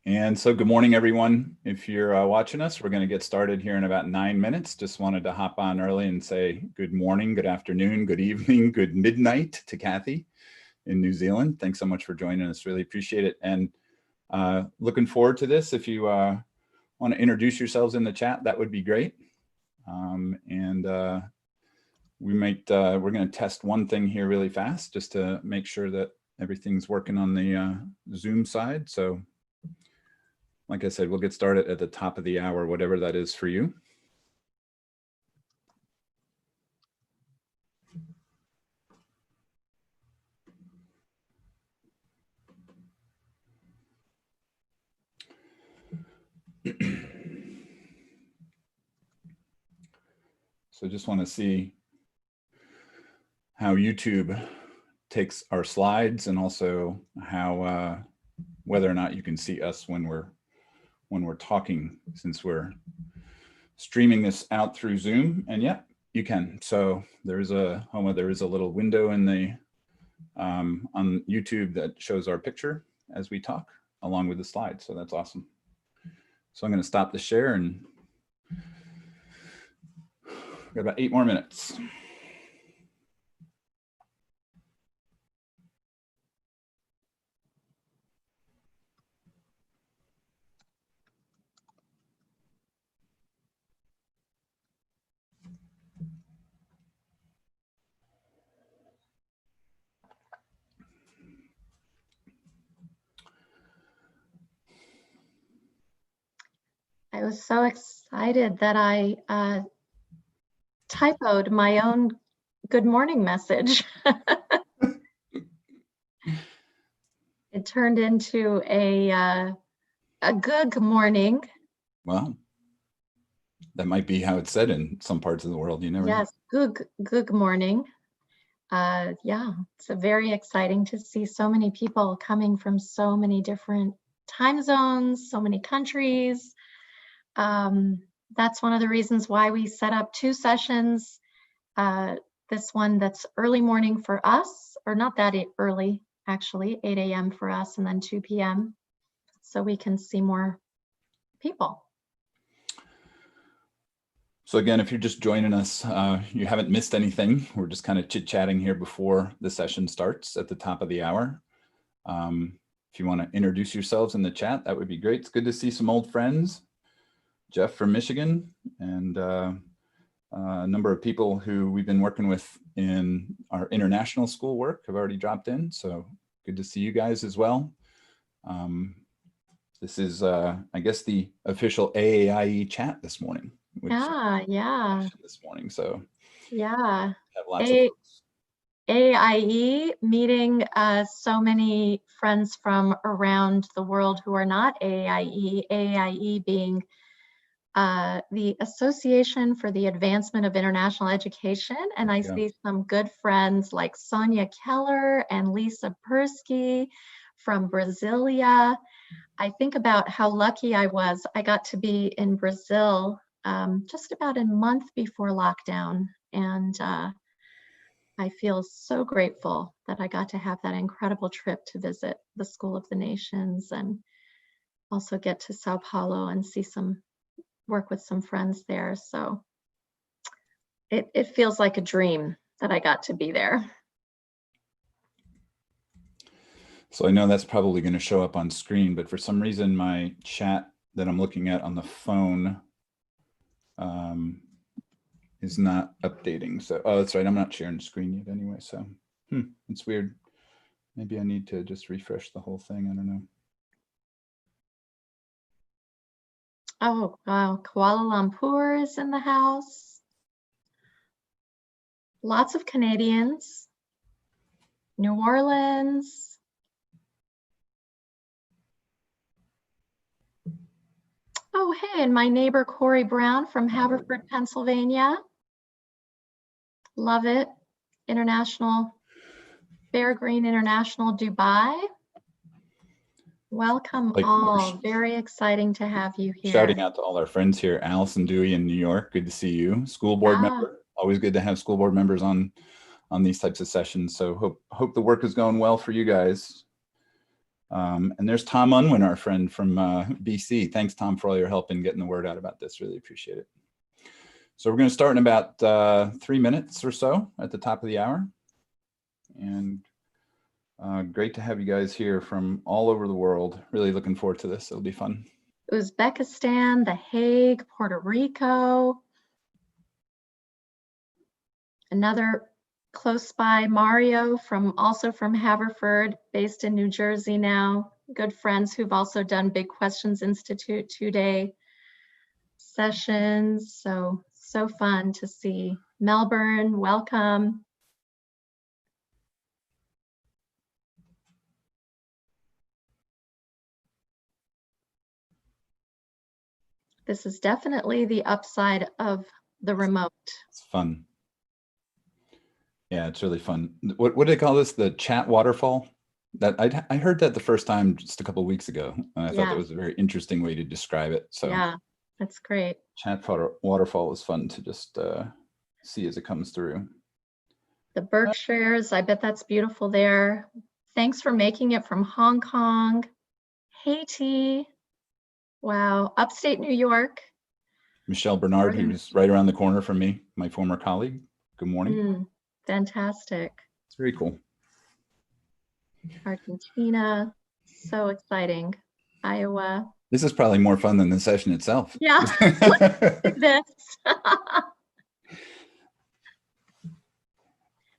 And so good morning, everyone. If you're watching us, we're going to get started here in about 9 minutes. Just wanted to hop on early and say good morning, good afternoon, good evening, good midnight to Kathy in New Zealand. Thanks so much for joining us. Really appreciate it. And looking forward to this. If you want to introduce yourselves in the chat, that would be great. We're going to test one thing here really fast just to make sure that everything's working on the Zoom side. So like I said, we'll get started at the top of the hour, whatever that is for you. So just want to see how YouTube takes our slides and also how whether or not you can see us when we're talking, since we're streaming this out through Zoom. And yeah, you can. So there is a little window in the on YouTube that shows our picture as we talk along with the slides. So that's awesome. So I'm going to stop the share and got about 8 more minutes. I was so excited that I typoed my own good morning message. It turned into a good morning. Well, that might be how it's said in some parts of the world. You never know. Yes, good morning. Yeah, it's very exciting to see so many people coming from so many different time zones, so many countries. That's one of the reasons why we set up 2 sessions. This one that's early morning for us, or not that early, actually, 8 a.m. for us, and then 2 p.m. so we can see more people. So again, if you're just joining us, you haven't missed anything. We're just kind of chit-chatting here before the session starts at the top of the hour. If you want to introduce yourselves in the chat, that would be great. It's good to see some old friends. Jeff from Michigan, and a number of people who we've been working with in our international school work have already dropped in. So good to see you guys as well. This is, I guess, the official AAIE chat this morning. Yeah. This morning, so yeah. Have lots of folks. AIE meeting so many friends from around the world who are not AIE. AIE being the Association for the Advancement of International Education, and I see some good friends like Sonia Keller and Lisa Persky from Brasilia. I think about how lucky I was. I got to be in Brazil just about a month before lockdown, and I feel so grateful that I got to have that incredible trip to visit the School of the Nations and also get to Sao Paulo and see work with some friends there. So it feels like a dream that I got to be there. So I know that's probably going to show up on screen, but for some reason my chat that I'm looking at on the phone is not updating. So, oh, that's right. I'm not sharing the screen yet anyway. So it's weird. Maybe I need to just refresh the whole thing. I don't know. Oh, wow. Kuala Lumpur is in the house. Lots of Canadians. New Orleans. Oh, hey, and my neighbor Corey Brown from Haverford, Pennsylvania. Love it. International, Fair Green International, Dubai. Welcome all. Very exciting to have you here. Shouting out to all our friends here. Allison Dewey in New York. Good to see you. School board member. Always good to have school board members on these types of sessions. So hope the work is going well for you guys. And there's Tom Unwin, our friend from BC. Thanks, Tom, for all your help in getting the word out about this. Really appreciate it. So we're going to start in about 3 minutes or so at the top of the hour. And great to have you guys here from all over the world. Really looking forward to this. It'll be fun. Uzbekistan, The Hague, Puerto Rico. Another close by, Mario, also from Haverford, based in New Jersey now. Good friends who've also done Big Questions Institute 2-day sessions. So fun to see. Melbourne, welcome. This is definitely the upside of the remote. It's fun. Yeah, it's really fun. What do they call this? The chat waterfall? That I heard that the first time just a couple of weeks ago, and I thought that was a very interesting way to describe it. So yeah, that's great. Chat waterfall is fun to just see as it comes through. The Berkshires, I bet that's beautiful there. Thanks for making it from Hong Kong, Haiti. Wow, upstate New York. Michelle Bernard, who's right around the corner from me, my former colleague. Good morning. Fantastic. It's very cool. Argentina, so exciting. Iowa. This is probably more fun than the session itself. Yeah, let's do this.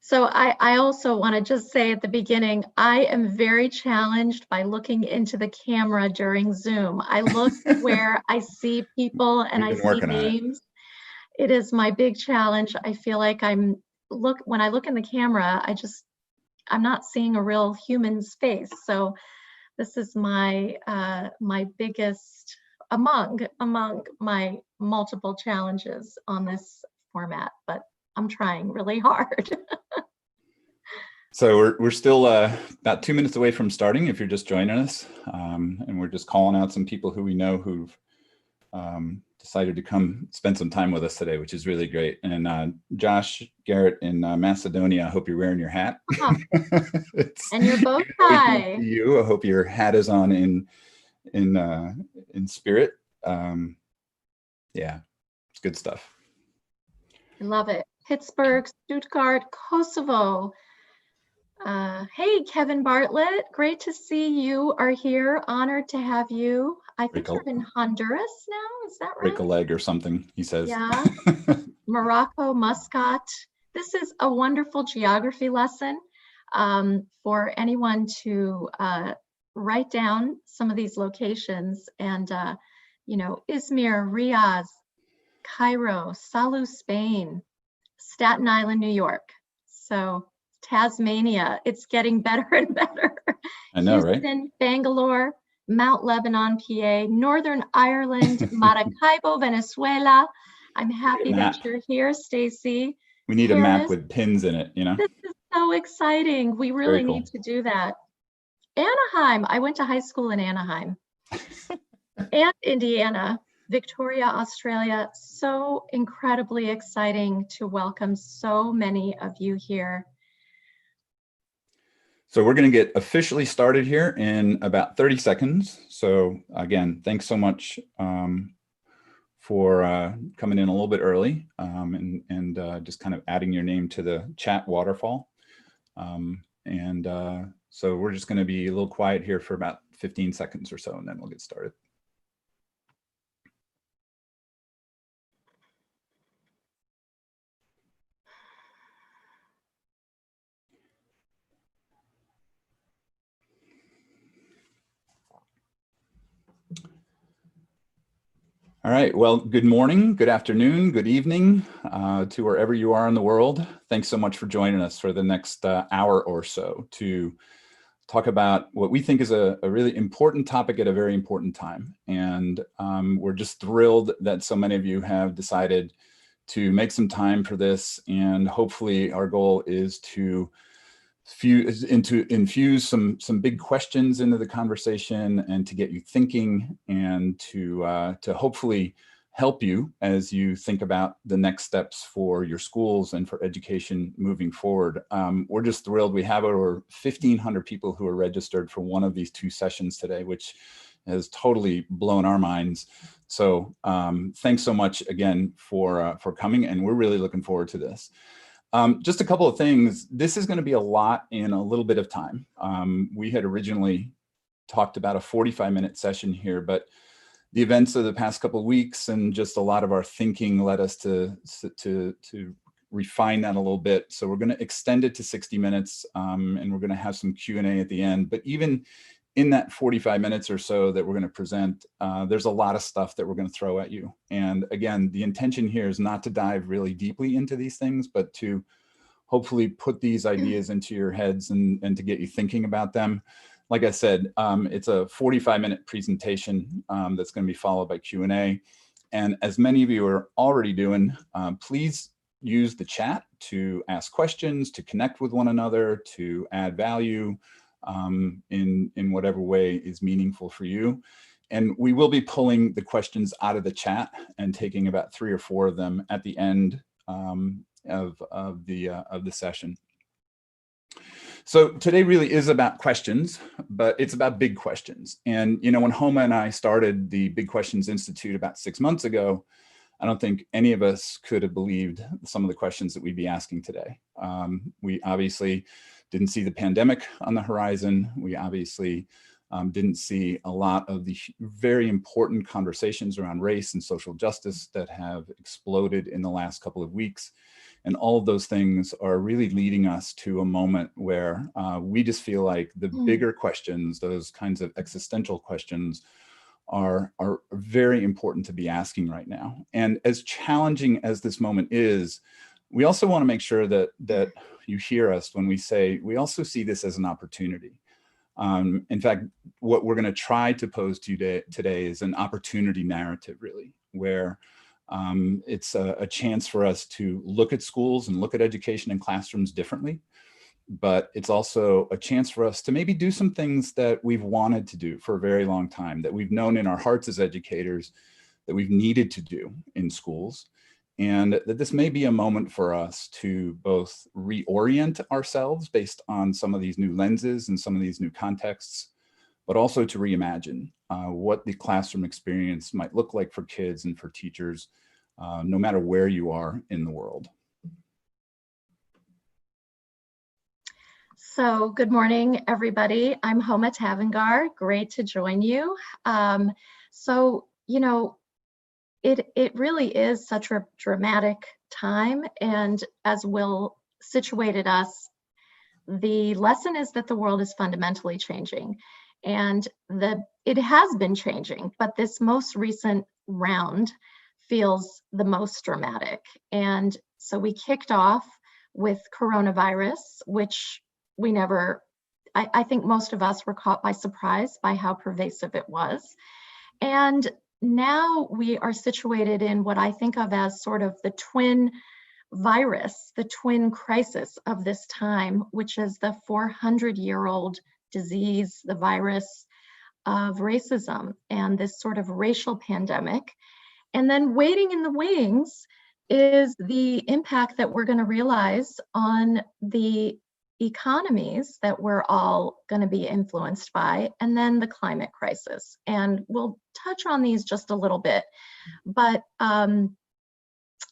So I also want to just say at the beginning, I am very challenged by looking into the camera during Zoom. I look where I see people and I see names. It is my big challenge. I feel like when I look in the camera, I'm not seeing a real human's face. So this is my my biggest among my multiple challenges on this format, but I'm trying really hard. So we're still about 2 minutes away from starting if you're just joining us. And we're just calling out some people who we know who've decided to come spend some time with us today, which is really great. And Josh Garrett in Macedonia, I hope you're wearing your hat. Oh. And your bow tie. I hope your hat is on in spirit. Yeah, it's good stuff. I love it. Pittsburgh, Stuttgart, Kosovo. Hey, Kevin Bartlett, great to see you are here. Honored to have you. I think you're in Honduras now, is that right? Break a leg or something, he says. Yeah. Morocco, Muscat. This is a wonderful geography lesson for anyone to write down some of these locations. And, Izmir, Riyadh, Cairo, Salou, Spain, Staten Island, New York. So Tasmania, it's getting better and better. I know, Houston, right? Bangalore, Mount Lebanon, PA, Northern Ireland, Maracaibo, Venezuela. I'm happy that you're here, Stacy. We need Paris. A map with pins in it, This is so exciting. We really need to do that. Anaheim, I went to high school in Anaheim. And Indiana. Victoria, Australia, so incredibly exciting to welcome so many of you here. So we're going to get officially started here in about 30 seconds. So again, thanks so much for coming in a little bit early and just kind of adding your name to the chat waterfall. So we're just going to be a little quiet here for about 15 seconds or so, and then we'll get started. All right, well, good morning, good afternoon, good evening to wherever you are in the world. Thanks so much for joining us for the next hour or so to talk about what we think is a really important topic at a very important time. And we're just thrilled that so many of you have decided to make some time for this. And hopefully our goal is to infuse some big questions into the conversation and to get you thinking and to hopefully help you as you think about the next steps for your schools and for education moving forward. We're just thrilled. We have over 1,500 people who are registered for one of these 2 sessions today, which has totally blown our minds. So thanks so much again for coming, and we're really looking forward to this. Just a couple of things. This is going to be a lot in a little bit of time. We had originally talked about a 45-minute session here, but the events of the past couple of weeks and just a lot of our thinking led us to refine that a little bit. So we're going to extend it to 60 minutes, and we're going to have some Q&A at the end. But even in that 45 minutes or so that we're going to present, there's a lot of stuff that we're going to throw at you. And again, the intention here is not to dive really deeply into these things, but to hopefully put these ideas into your heads and to get you thinking about them. Like I said, it's a 45-minute presentation that's going to be followed by Q&A. And as many of you are already doing, please use the chat to ask questions, to connect with one another, to add value in whatever way is meaningful for you. And we will be pulling the questions out of the chat and taking about 3 or 4 of them at the end of the session. So today really is about questions, but it's about big questions. And, you know, when Homa and I started the Big Questions Institute about 6 months ago, I don't think any of us could have believed some of the questions that we'd be asking today. We obviously didn't see the pandemic on the horizon. We obviously didn't see a lot of the very important conversations around race and social justice that have exploded in the last couple of weeks. And all of those things are really leading us to a moment where we just feel like the bigger questions, those kinds of existential questions, are very important to be asking right now. And as challenging as this moment is, we also want to make sure that you hear us when we say we also see this as an opportunity. In fact, what we're going to try to pose to you today is an opportunity narrative, really, where it's a chance for us to look at schools and look at education and classrooms differently. But it's also a chance for us to maybe do some things that we've wanted to do for a very long time, that we've known in our hearts as educators that we've needed to do in schools. And that this may be a moment for us to both reorient ourselves based on some of these new lenses and some of these new contexts, but also to reimagine what the classroom experience might look like for kids and for teachers, no matter where you are in the world. So good morning, everybody. I'm Homa Tavangar. Great to join you. So, you know, it really is such a dramatic time. And as Will situated us, the lesson is that the world is fundamentally changing. And it has been changing, but this most recent round feels the most dramatic. And so we kicked off with coronavirus, which we never, I think most of us were caught by surprise by how pervasive it was. And now we are situated in what I think of as sort of the twin virus, the twin crisis of this time, which is the 400-year-old disease, the virus of racism and this sort of racial pandemic. And then waiting in the wings is the impact that we're going to realize on the economies that we're all going to be influenced by, and then the climate crisis. And we'll touch on these just a little bit. But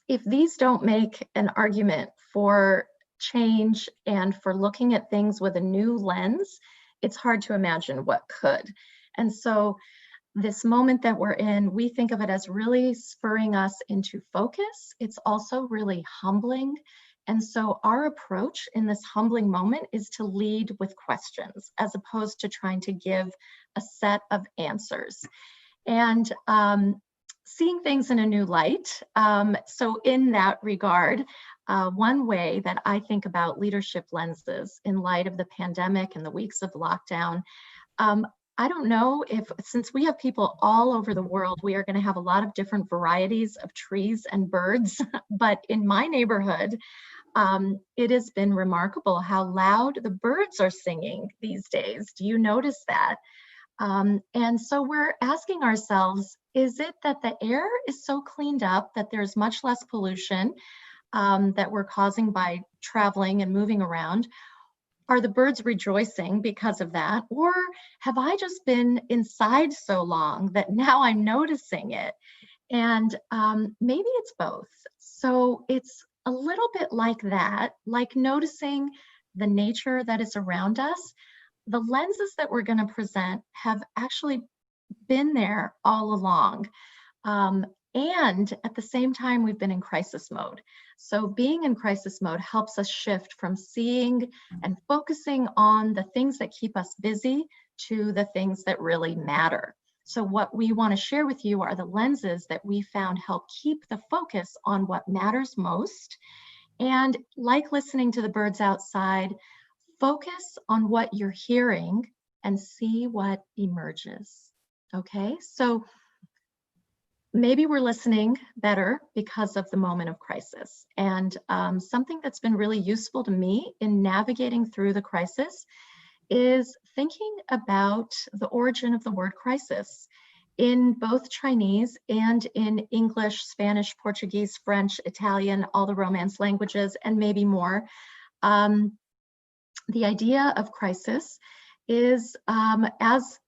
if these don't make an argument for change and for looking at things with a new lens, it's hard to imagine what could. And so this moment that we're in, we think of it as really spurring us into focus. It's also really humbling. And so our approach in this humbling moment is to lead with questions as opposed to trying to give a set of answers. And seeing things in a new light. So in that regard, one way that I think about leadership lenses in light of the pandemic and the weeks of lockdown, I don't know if, since we have people all over the world, we are going to have a lot of different varieties of trees and birds. But in my neighborhood, it has been remarkable how loud the birds are singing these days. Do you notice that? And so we're asking ourselves, is it that the air is so cleaned up that there's much less pollution that we're causing by traveling and moving around? Are the birds rejoicing because of that? Or have I just been inside so long that now I'm noticing it? And maybe it's both. So it's a little bit like that, like noticing the nature that is around us. The lenses that we're going to present have actually been there all along. And at the same time, we've been in crisis mode. So being in crisis mode helps us shift from seeing and focusing on the things that keep us busy to the things that really matter. So what we want to share with you are the lenses that we found help keep the focus on what matters most. And like listening to the birds outside, focus on what you're hearing and see what emerges. Okay, so maybe we're listening better because of the moment of crisis. And something that's been really useful to me in navigating through the crisis is thinking about the origin of the word crisis in both Chinese and in English, Spanish, Portuguese, French, Italian, all the Romance languages, and maybe more. The idea of crisis is as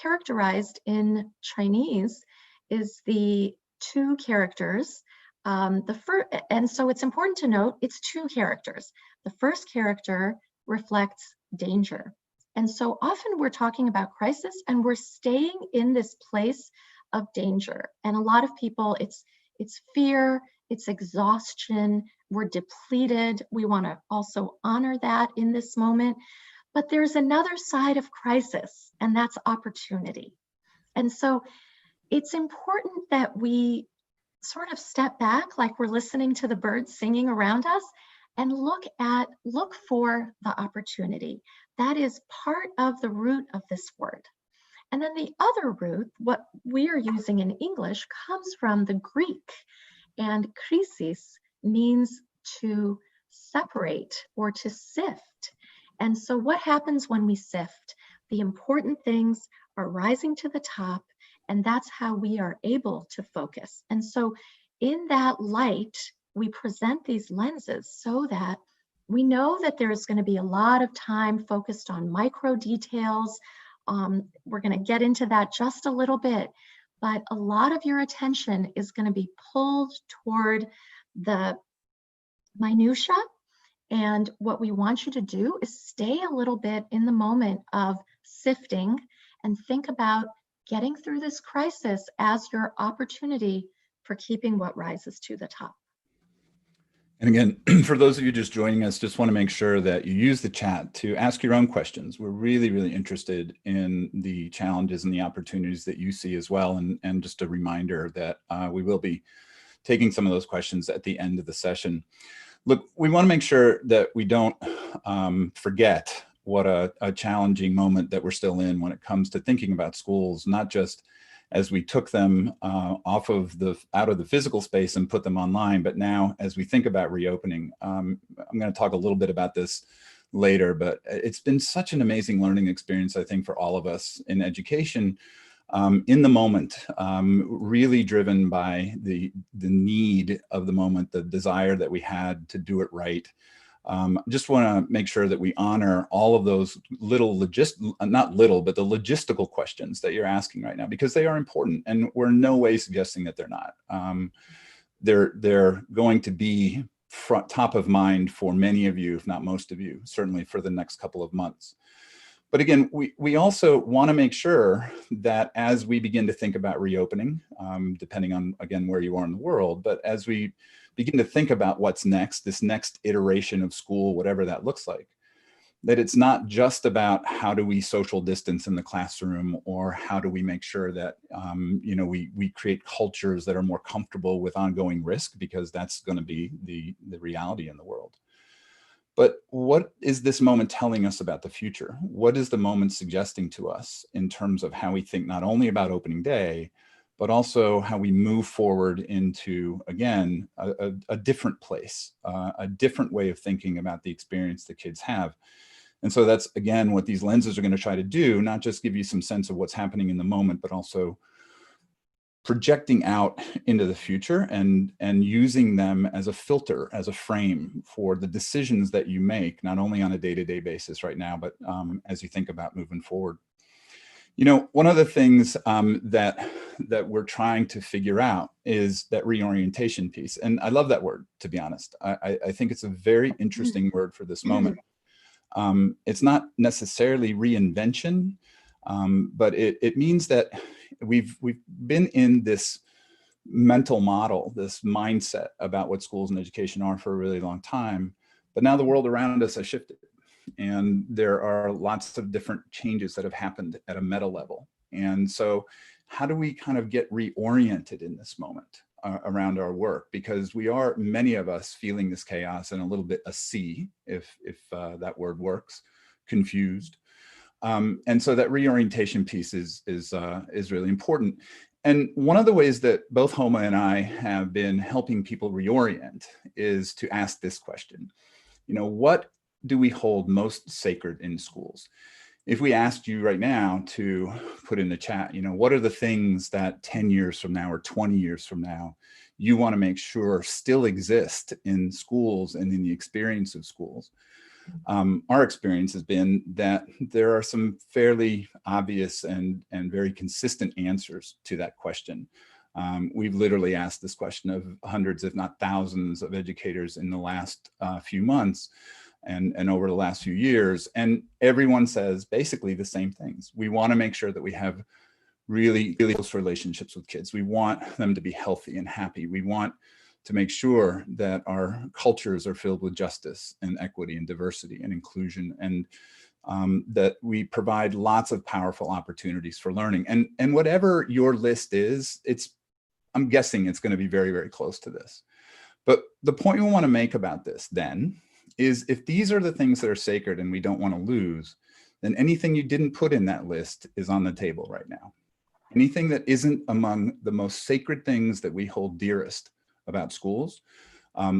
characterized in Chinese is the two characters. And so it's important to note it's two characters. The first character reflects danger. And so often we're talking about crisis and we're staying in this place of danger. And a lot of people, it's fear, it's exhaustion, we're depleted. We want to also honor that in this moment. But there's another side of crisis, and that's opportunity. And so it's important that we sort of step back like we're listening to the birds singing around us and look for the opportunity. That is part of the root of this word. And then the other root, what we are using in English, comes from the Greek. And krisis means to separate or to sift. And so what happens when we sift? The important things are rising to the top, and that's how we are able to focus. And so in that light, we present these lenses so that we know that there's going to be a lot of time focused on micro details. We're going to get into that just a little bit, but a lot of your attention is going to be pulled toward the minutia. And what we want you to do is stay a little bit in the moment of sifting and think about getting through this crisis as your opportunity for keeping what rises to the top. And again, for those of you just joining us, just want to make sure that you use the chat to ask your own questions. We're really, really interested in the challenges and the opportunities that you see as well. And just a reminder that we will be taking some of those questions at the end of the session. Look, we want to make sure that we don't forget what a challenging moment that we're still in when it comes to thinking about schools, not just as we took them out of the physical space and put them online, but now as we think about reopening. I'm going to talk a little bit about this later, but it's been such an amazing learning experience, I think, for all of us in education, in the moment, really driven by the need of the moment, the desire that we had to do it right. Just want to make sure that we honor all of those little but the logistical questions that you're asking right now, because they are important, and we're in no way suggesting that they're not. They're going to be top of mind for many of you, if not most of you, certainly for the next couple of months. But again, we also want to make sure that as we begin to think about reopening, depending on, again, where you are in the world, but as we begin to think about what's next, this next iteration of school, whatever that looks like, that it's not just about how do we social distance in the classroom, or how do we make sure that we create cultures that are more comfortable with ongoing risk, because that's going to be the reality in the world. But what is this moment telling us about the future? What is the moment suggesting to us in terms of how we think not only about opening day, but also how we move forward into, again, a different place, a different way of thinking about the experience that kids have? And so that's, again, what these lenses are going to try to do, not just give you some sense of what's happening in the moment, but also projecting out into the future and using them as a filter, as a frame for the decisions that you make, not only on a day-to-day basis right now, but as you think about moving forward. You know, one of the things that we're trying to figure out is that reorientation piece. And I love that word, to be honest. I think it's a very interesting word for this moment. It's not necessarily reinvention, but it means that we've been in this mental model, this mindset about what schools and education are for a really long time, but now the world around us has shifted, and there are lots of different changes that have happened at a meta level. And so how do we kind of get reoriented in this moment around our work? Because we are, many of us, feeling this chaos and a little bit a sea, if that word works, confused. And so that reorientation piece is really important. And one of the ways that both Homa and I have been helping people reorient is to ask this question. You know, what do we hold most sacred in schools? If we asked you right now to put in the chat, you know, what are the things that 10 years from now or 20 years from now, you want to make sure still exist in schools and in the experience of schools? Our experience has been that there are some fairly obvious and very consistent answers to that question. We've literally asked this question of hundreds, if not thousands, of educators in the last few months and over the last few years. And everyone says basically the same things. We want to make sure that we have really, really close relationships with kids. We want them to be healthy and happy. We want to make sure that our cultures are filled with justice and equity and diversity and inclusion, and that we provide lots of powerful opportunities for learning. And whatever your list is, I'm guessing it's going to be very, very close to this. But the point we want to make about this then is, if these are the things that are sacred and we don't want to lose, then anything you didn't put in that list is on the table right now. Anything that isn't among the most sacred things that we hold dearest about schools,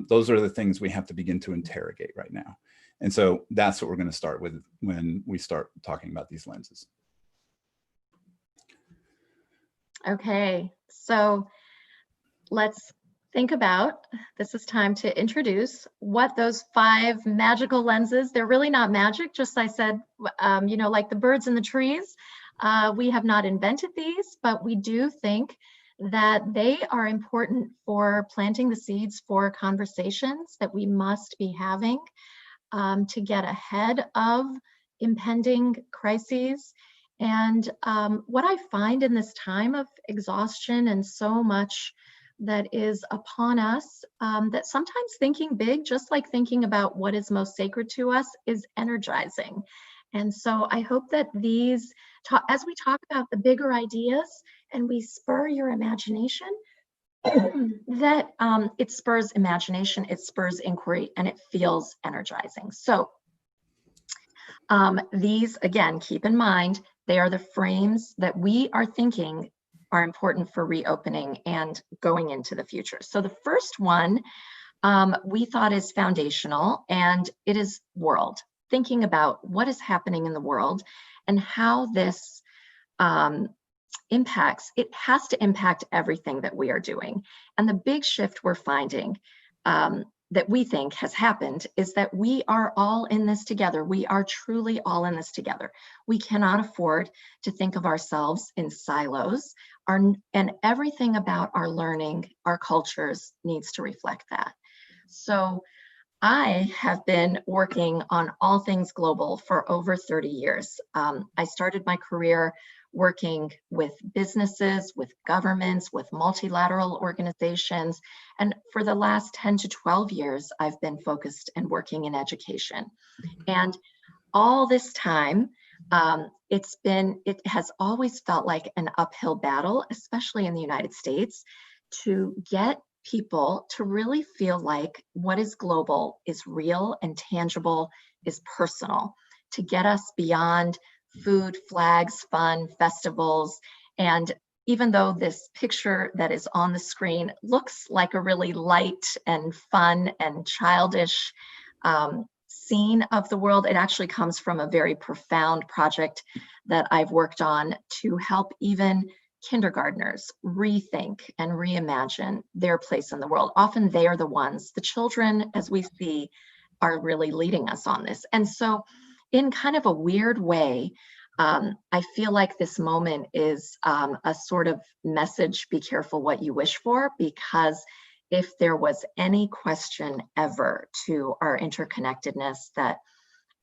those are the things we have to begin to interrogate right now. And so that's what we're going to start with when we start talking about these lenses. Okay, so let's think about, this is time to introduce what those 5 magical lenses, they're really not magic, just I said, you know, like the birds in the trees. We have not invented these, but we do think that they are important for planting the seeds for conversations that we must be having to get ahead of impending crises. And what I find in this time of exhaustion and so much that is upon us, that sometimes thinking big, just like thinking about what is most sacred to us, is energizing. And so I hope that these, as we talk about the bigger ideas and we spur your imagination, that it spurs imagination, it spurs inquiry, and it feels energizing. So these, again, keep in mind, they are the frames that we are thinking are important for reopening and going into the future. So the first one we thought is foundational, and it is world. Thinking about what is happening in the world and how this impacts, it has to impact everything that we are doing. And the big shift we're finding that we think has happened is that we are all in this together. We are truly all in this together. We cannot afford to think of ourselves in silos, and everything about our learning, our cultures, needs to reflect that. So I have been working on all things global for over 30 years. I started my career working with businesses, with governments, with multilateral organizations. And for the last 10 to 12 years, I've been focused and working in education. And all this time, it has always felt like an uphill battle, especially in the United States, to get people to really feel like what is global is real and tangible, is personal, to get us beyond food, flags, fun, festivals. And even though this picture that is on the screen looks like a really light and fun and childish scene of the world. It actually comes from a very profound project that I've worked on to help even kindergartners rethink and reimagine their place in the world. Often they are the ones, the children, as we see, are really leading us on this. And so in kind of a weird way, I feel like this moment is a sort of message, be careful what you wish for, because if there was any question ever to our interconnectedness, that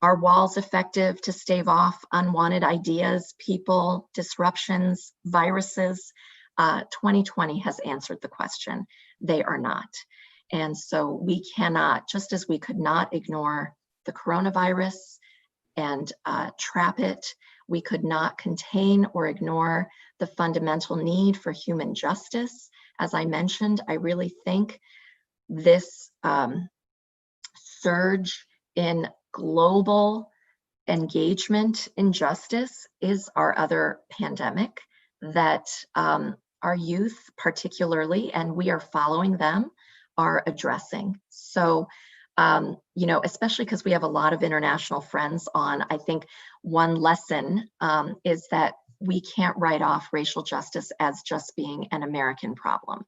are walls effective to stave off unwanted ideas, people, disruptions, viruses? 2020 has answered the question. They are not. And so we cannot, just as we could not ignore the coronavirus and trap it, we could not contain or ignore the fundamental need for human justice. As I mentioned, I really think this surge in global engagement in justice is our other pandemic that our youth particularly, and we are following them, are addressing. So, especially because we have a lot of international friends on, I think one lesson is that we can't write off racial justice as just being an American problem.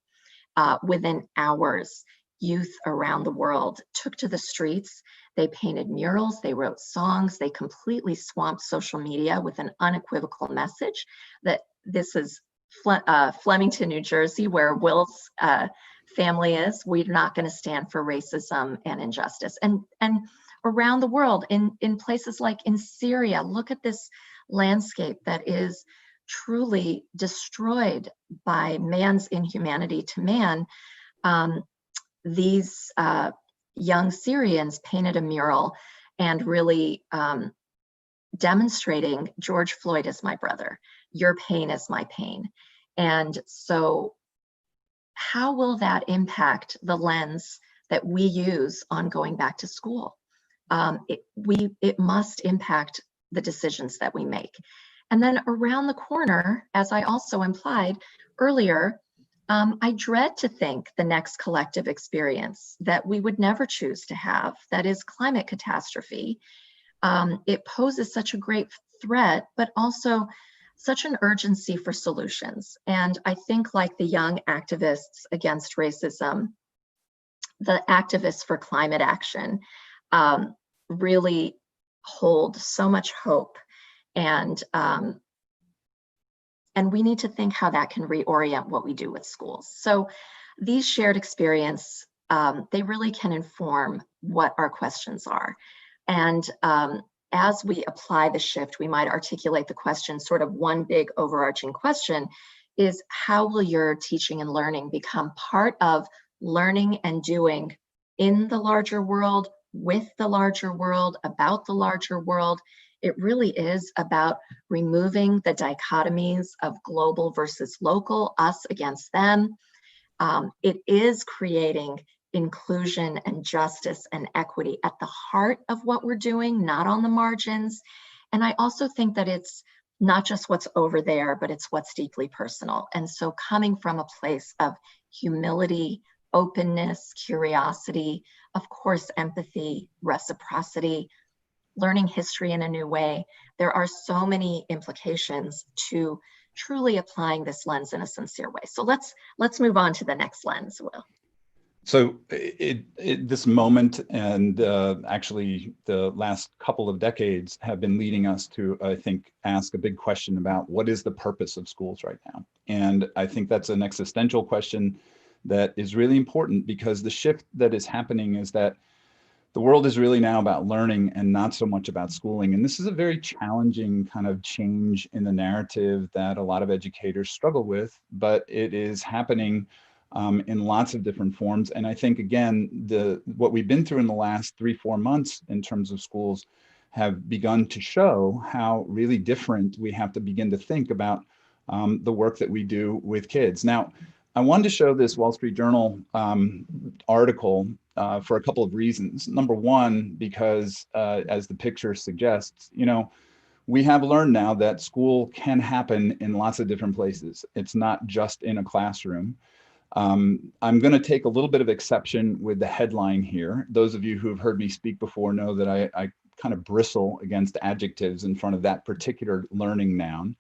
Within hours, youth around the world took to the streets. They painted murals, they wrote songs, they completely swamped social media with an unequivocal message that this is Flemington, New Jersey, where Will's family is. We're not going to stand for racism and injustice. And around the world, in places like in Syria, look at this landscape that is truly destroyed by man's inhumanity to man. These young Syrians painted a mural and really demonstrating George Floyd is my brother, your pain is my pain. And so how will that impact the lens that we use on going back to school? It must impact the decisions that we make. And then around the corner, as I also implied earlier, I dread to think the next collective experience that we would never choose to have, that is climate catastrophe. It poses such a great threat, but also such an urgency for solutions. And I think, like the young activists against racism, the activists for climate action really hold so much hope. And we need to think how that can reorient what we do with schools. So these shared experience, they really can inform what our questions are. And as we apply the shift, we might articulate the question, sort of one big overarching question is, how will your teaching and learning become part of learning and doing in the larger world, with the larger world, about the larger world? It really is about removing the dichotomies of global versus local, us against them. It is creating inclusion and justice and equity at the heart of what we're doing, not on the margins. And I also think that it's not just what's over there, but it's what's deeply personal. And so coming from a place of humility, openness, curiosity, of course, empathy, reciprocity, learning history in a new way, there are so many implications to truly applying this lens in a sincere way. So let's move on to the next lens, Will. So this moment and actually the last couple of decades have been leading us to, I think, ask a big question about what is the purpose of schools right now? And I think that's an existential question that is really important, because the shift that is happening is that the world is really now about learning and not so much about schooling. And this is a very challenging kind of change in the narrative that a lot of educators struggle with, but it is happening in lots of different forms. And I think, again, what we've been through in the last 3-4 months in terms of schools have begun to show how really different we have to begin to think about the work that we do with kids. Now, I wanted to show this Wall Street Journal article for a couple of reasons. Number one, because as the picture suggests, we have learned now that school can happen in lots of different places. It's not just in a classroom. I'm going to take a little bit of exception with the headline here. Those of you who have heard me speak before know that I kind of bristle against adjectives in front of that particular learning noun.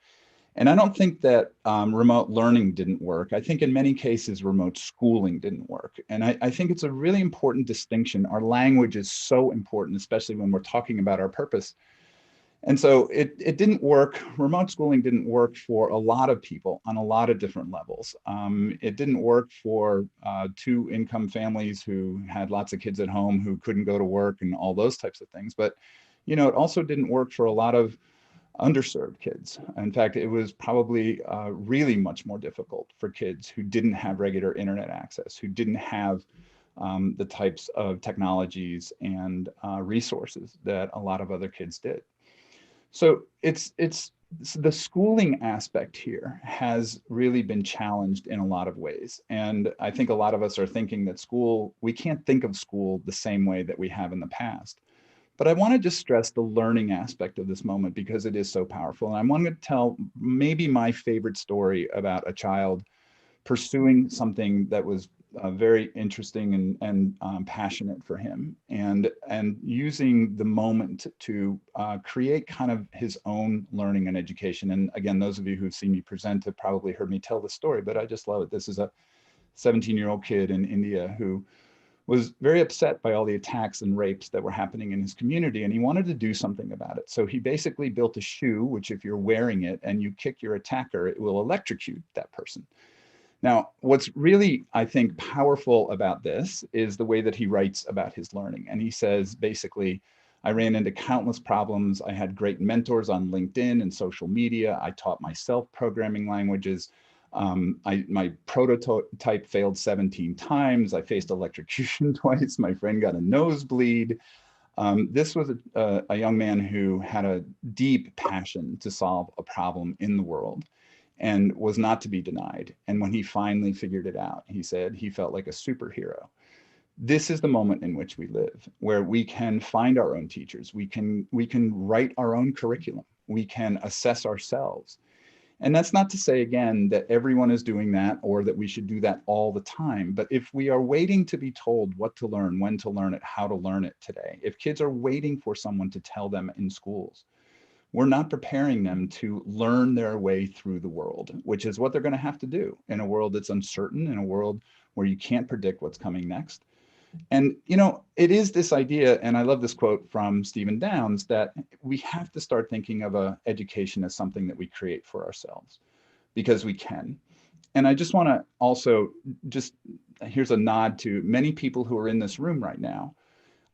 And I don't think that remote learning didn't work. I think in many cases, remote schooling didn't work. And I think it's a really important distinction. Our language is so important, especially when we're talking about our purpose. And so it didn't work. Remote schooling didn't work for a lot of people on a lot of different levels. It didn't work for two-income families who had lots of kids at home who couldn't go to work and all those types of things. But, you know, it also didn't work for a lot of underserved kids. In fact, it was probably really much more difficult for kids who didn't have regular internet access, who didn't have the types of technologies and resources that a lot of other kids did. So it's the schooling aspect here has really been challenged in a lot of ways. And I think a lot of us are thinking that school, we can't think of school the same way that we have in the past. But I want to just stress the learning aspect of this moment because it is so powerful. And I want to tell maybe my favorite story about a child pursuing something that was very interesting and passionate for him, and using the moment to create kind of his own learning and education. And again, those of you who've seen me present have probably heard me tell the story, but I just love it. This is a 17-year-old kid in India who was very upset by all the attacks and rapes that were happening in his community, and he wanted to do something about it. So he basically built a shoe, which if you're wearing it and you kick your attacker, it will electrocute that person. Now, what's really, I think, powerful about this is the way that he writes about his learning. And he says, basically, I ran into countless problems. I had great mentors on LinkedIn and social media. I taught myself programming languages. My prototype failed 17 times. I faced electrocution twice. My friend got a nosebleed. This was a young man who had a deep passion to solve a problem in the world and was not to be denied. And when he finally figured it out, he said he felt like a superhero. This is the moment in which we live, where we can find our own teachers. We can write our own curriculum. We can assess ourselves. And that's not to say, again, that everyone is doing that or that we should do that all the time. But if we are waiting to be told what to learn, when to learn it, how to learn it today, if kids are waiting for someone to tell them in schools, we're not preparing them to learn their way through the world, which is what they're going to have to do in a world that's uncertain, in a world where you can't predict what's coming next. And, you know, it is this idea, and I love this quote from Stephen Downes, that we have to start thinking of education as something that we create for ourselves, because we can. And I just want to also here's a nod to many people who are in this room right now.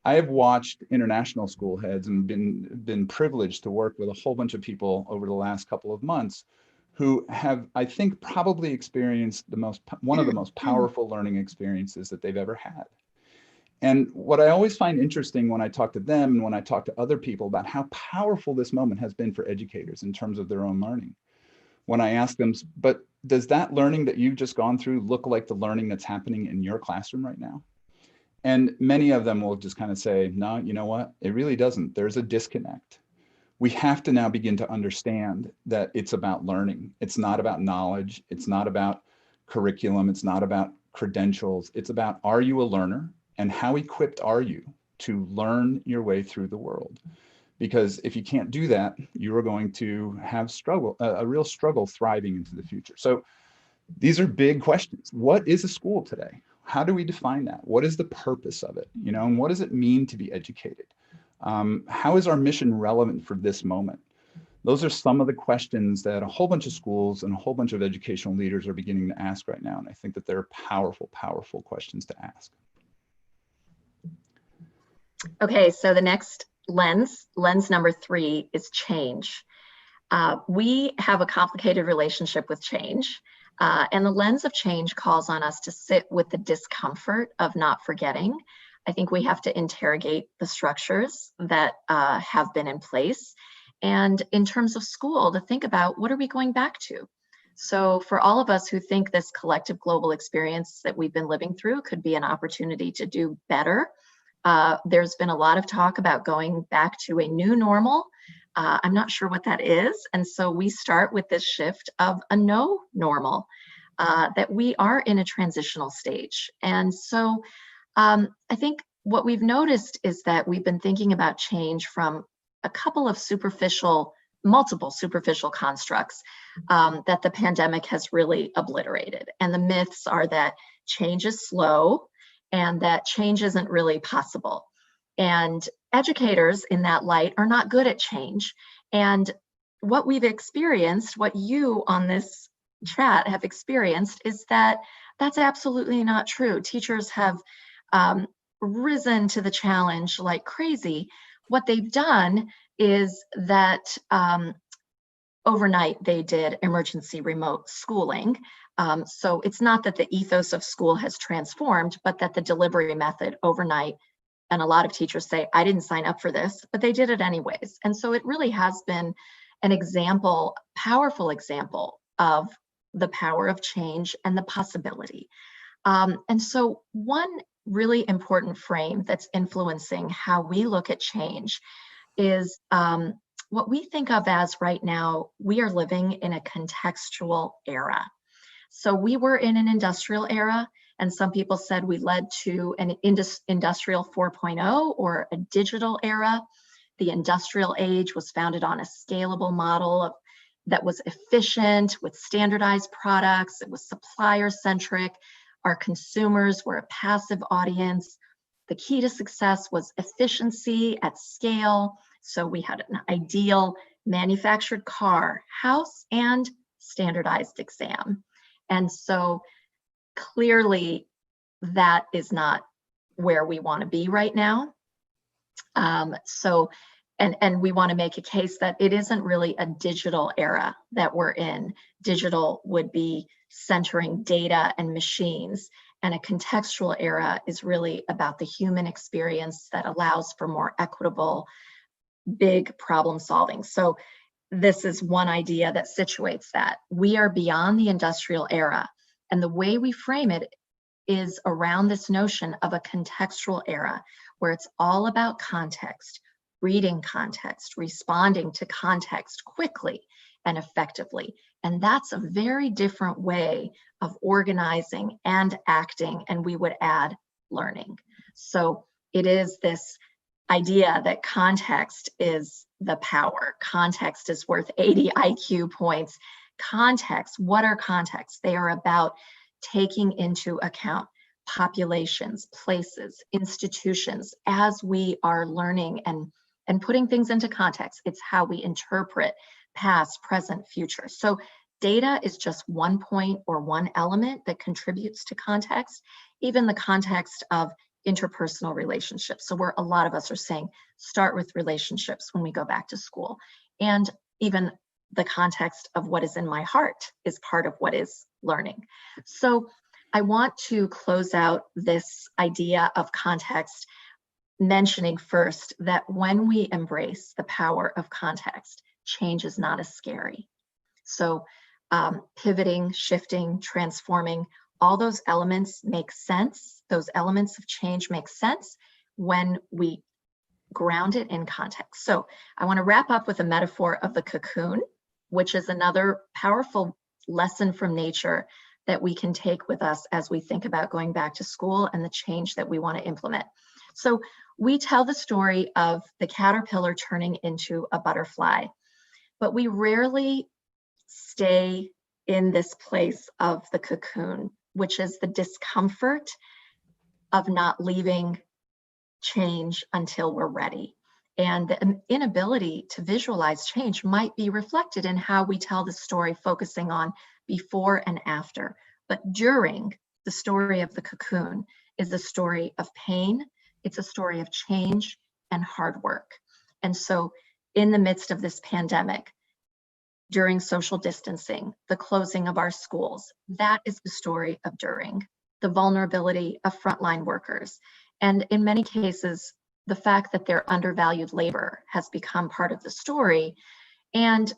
I have watched international school heads and been privileged to work with a whole bunch of people over the last couple of months who have, I think, probably experienced one of the most powerful learning experiences that they've ever had. And what I always find interesting when I talk to them and when I talk to other people about how powerful this moment has been for educators in terms of their own learning, when I ask them, but does that learning that you've just gone through look like the learning that's happening in your classroom right now? And many of them will just kind of say, no, you know what? It really doesn't. There's a disconnect. We have to now begin to understand that it's about learning. It's not about knowledge. It's not about curriculum. It's not about credentials. It's about, are you a learner? And how equipped are you to learn your way through the world? Because if you can't do that, you are going to have a real struggle thriving into the future. So these are big questions. What is a school today? How do we define that? What is the purpose of it? You know, and what does it mean to be educated? How is our mission relevant for this moment? Those are some of the questions that a whole bunch of schools and a whole bunch of educational leaders are beginning to ask right now. And I think that they're powerful, powerful questions to ask. Okay, so the next lens number 3 is change. We have a complicated relationship with change, and the lens of change calls on us to sit with the discomfort of not forgetting. I think we have to interrogate the structures that have been in place. And in terms of school, to think about, what are we going back to? So for all of us who think this collective global experience that we've been living through could be an opportunity to do better, there's been a lot of talk about going back to a new normal. I'm not sure what that is. And so we start with this shift of a no normal. that we are in a transitional stage. And so I think what we've noticed is that we've been thinking about change from a couple of multiple superficial constructs that the pandemic has really obliterated. And the myths are that change is slow and that change isn't really possible. And educators in that light are not good at change. And what we've experienced, what you on this chat have experienced, is that that's absolutely not true. Teachers have risen to the challenge like crazy. What they've done is that overnight they did emergency remote schooling. So it's not that the ethos of school has transformed, but that the delivery method overnight, and a lot of teachers say, I didn't sign up for this, but they did it anyways. And so it really has been an example, powerful example of the power of change and the possibility. And so one really important frame that's influencing how we look at change is what we think of as right now, we are living in a contextual era. So we were in an industrial era, and some people said we led to an industrial 4.0 or a digital era. The industrial age was founded on a scalable model that was efficient with standardized products. It was supplier centric. Our consumers were a passive audience. The key to success was efficiency at scale. So we had an ideal manufactured car, house, and standardized exam. And so clearly that is not where we want to be right now. And we want to make a case that it isn't really a digital era that we're in. Digital would be centering data and machines, and a contextual era is really about the human experience that allows for more equitable, big problem solving. So this is one idea that situates that. We are beyond the industrial era, and the way we frame it is around this notion of a contextual era where it's all about context, reading context, responding to context quickly and effectively. And that's a very different way of organizing and acting, and we would add learning. So it is this idea that context is the power. Context is worth 80 IQ points. Context, what are contexts? They are about taking into account populations, places, institutions as we are learning and putting things into context. It's how we interpret past, present, future. So data is just one point or one element that contributes to context, even the context of interpersonal relationships. So where a lot of us are saying, start with relationships when we go back to school. And even the context of what is in my heart is part of what is learning. So I want to close out this idea of context mentioning first that when we embrace the power of context, change is not as scary. So pivoting, shifting, transforming, all those elements make sense. Those elements of change make sense when we ground it in context. So I want to wrap up with a metaphor of the cocoon, which is another powerful lesson from nature that we can take with us as we think about going back to school and the change that we want to implement. So we tell the story of the caterpillar turning into a butterfly, but we rarely stay in this place of the cocoon, which is the discomfort of not leaving change until we're ready. And the inability to visualize change might be reflected in how we tell the story, focusing on before and after. But during, the story of the cocoon is a story of pain, it's a story of change and hard work. And so in the midst of this pandemic, during social distancing, the closing of our schools, that is the story of during, the vulnerability of frontline workers. And in many cases, the fact that their undervalued labor has become part of the story, and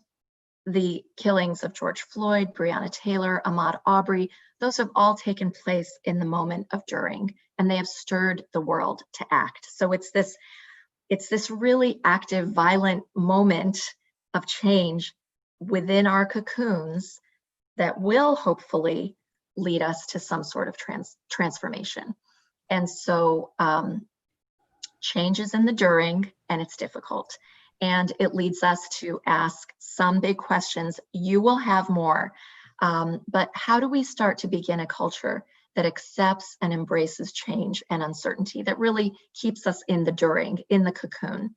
the killings of George Floyd, Breonna Taylor, Ahmaud Arbery, those have all taken place in the moment of during, and they have stirred the world to act. So it's this really active, violent moment of change within our cocoons that will hopefully lead us to some sort of transformation. And so change is in the during, and it's difficult. And it leads us to ask some big questions. You will have more, but how do we start to begin a culture that accepts and embraces change and uncertainty, that really keeps us in the during, in the cocoon,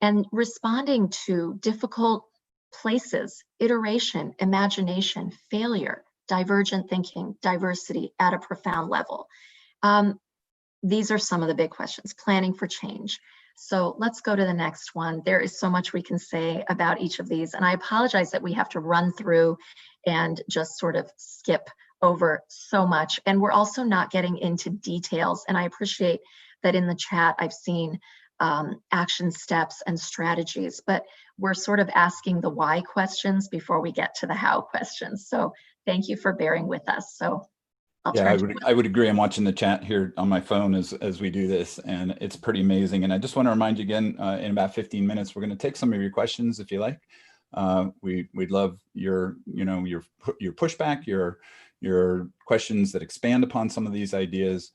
and responding to difficult places, iteration, imagination, failure, divergent thinking, diversity at a profound level. These are some of the big questions, planning for change. So let's go to the next one. There is so much we can say about each of these, and I apologize that we have to run through and just sort of skip over so much. And we're also not getting into details. And I appreciate that in the chat, I've seen action steps and strategies, but we're sort of asking the why questions before we get to the how questions. So thank you for bearing with us. So I'll Yeah, turn I would agree. I'm watching the chat here on my phone as we do this, and it's pretty amazing. And I just want to remind you again, in about 15 minutes, we're going to take some of your questions if you like. We'd love your pushback, your questions that expand upon some of these ideas.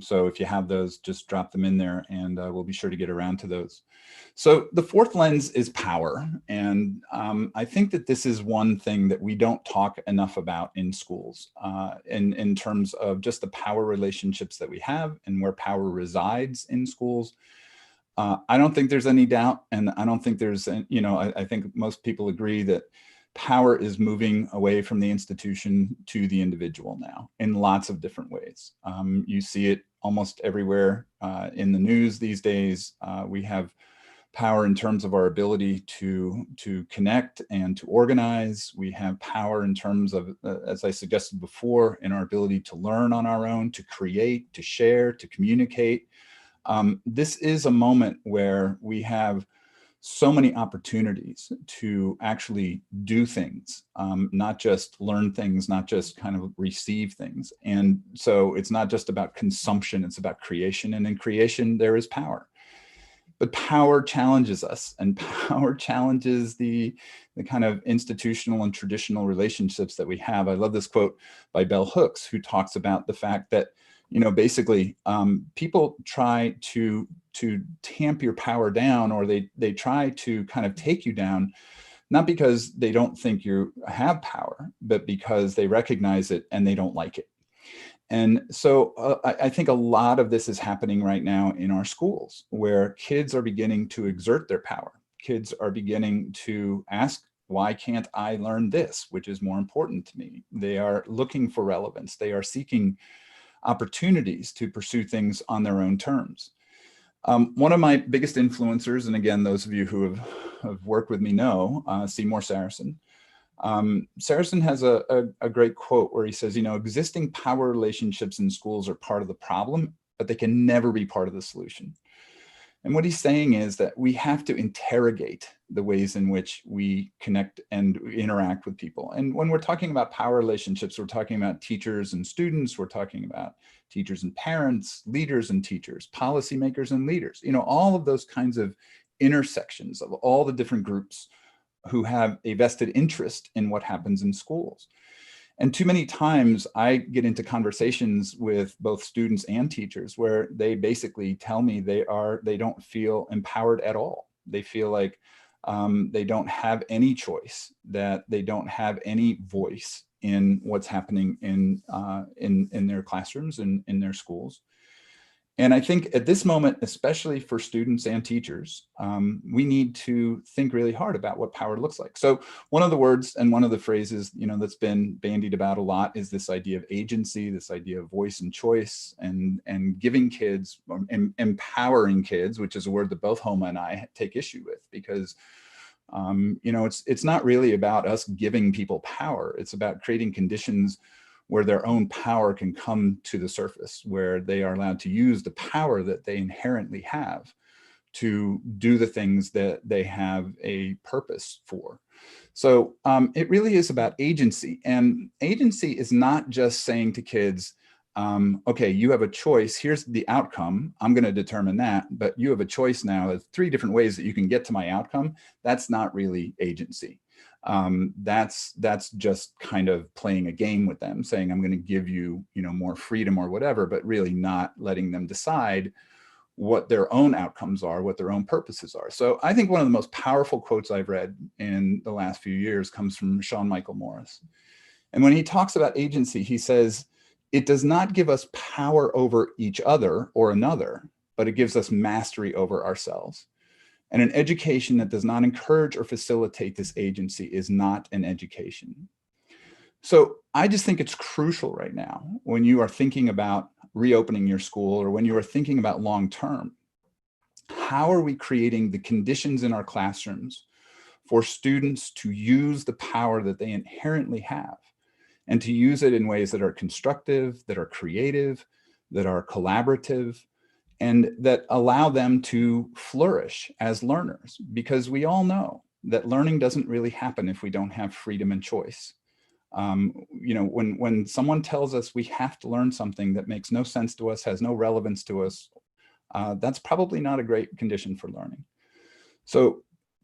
So if you have those, just drop them in there, and we'll be sure to get around to those. So the fourth lens is power. And I think that this is one thing that we don't talk enough about in schools, in terms of just the power relationships that we have and where power resides in schools. I don't think there's any doubt, and I don't think there's, I think most people agree that power is moving away from the institution to the individual now in lots of different ways. You see it almost everywhere in the news these days. We have power in terms of our ability to connect and to organize. We have power in terms of, as I suggested before, in our ability to learn on our own, to create, to share, to communicate. This is a moment where we have so many opportunities to actually do things, not just learn things, not just kind of receive things. And so it's not just about consumption, it's about creation. And in creation, there is power. But power challenges us, and power challenges the kind of institutional and traditional relationships that we have. I love this quote by Bell Hooks, who talks about the fact that, basically people try to tamp your power down, or they try to kind of take you down, not because they don't think you have power, but because they recognize it and they don't like it. And so I think a lot of this is happening right now in our schools, where kids are beginning to exert their power. Kids are beginning to ask, why can't I learn this, which is more important to me? They are looking for relevance. They are seeking opportunities to pursue things on their own terms. One of my biggest influencers, and again, those of you who have worked with me know, Seymour Saracen. Saracen has a great quote where he says, existing power relationships in schools are part of the problem, but they can never be part of the solution. And what he's saying is that we have to interrogate the ways in which we connect and interact with people. And when we're talking about power relationships, we're talking about teachers and students, we're talking about teachers and parents, leaders and teachers, policymakers and leaders, all of those kinds of intersections of all the different groups who have a vested interest in what happens in schools. And too many times I get into conversations with both students and teachers where they basically tell me they don't feel empowered at all. They feel like they don't have any choice, that they don't have any voice in what's happening in their classrooms and in their schools. And I think at this moment, especially for students and teachers, we need to think really hard about what power looks like. So one of the words and one of the phrases, that's been bandied about a lot is this idea of agency, this idea of voice and choice, and giving kids, empowering kids, which is a word that both Homa and I take issue with, because it's not really about us giving people power. It's about creating conditions where their own power can come to the surface, where they are allowed to use the power that they inherently have to do the things that they have a purpose for. So it really is about agency. And agency is not just saying to kids, okay, you have a choice, here's the outcome, I'm going to determine that, but you have a choice now. There's 3 different ways that you can get to my outcome. That's not really agency. that's just kind of playing a game with them, saying, I'm going to give you, more freedom or whatever, but really not letting them decide what their own outcomes are, what their own purposes are. So I think one of the most powerful quotes I've read in the last few years comes from Sean Michael Morris. And when he talks about agency, he says, it does not give us power over each other or another, but it gives us mastery over ourselves. And an education that does not encourage or facilitate this agency is not an education. So I just think it's crucial right now when you are thinking about reopening your school, or when you are thinking about long-term, how are we creating the conditions in our classrooms for students to use the power that they inherently have, and to use it in ways that are constructive, that are creative, that are collaborative, and that allow them to flourish as learners? Because we all know that learning doesn't really happen if we don't have freedom and choice. When someone tells us we have to learn something that makes no sense to us, has no relevance to us, that's probably not a great condition for learning. So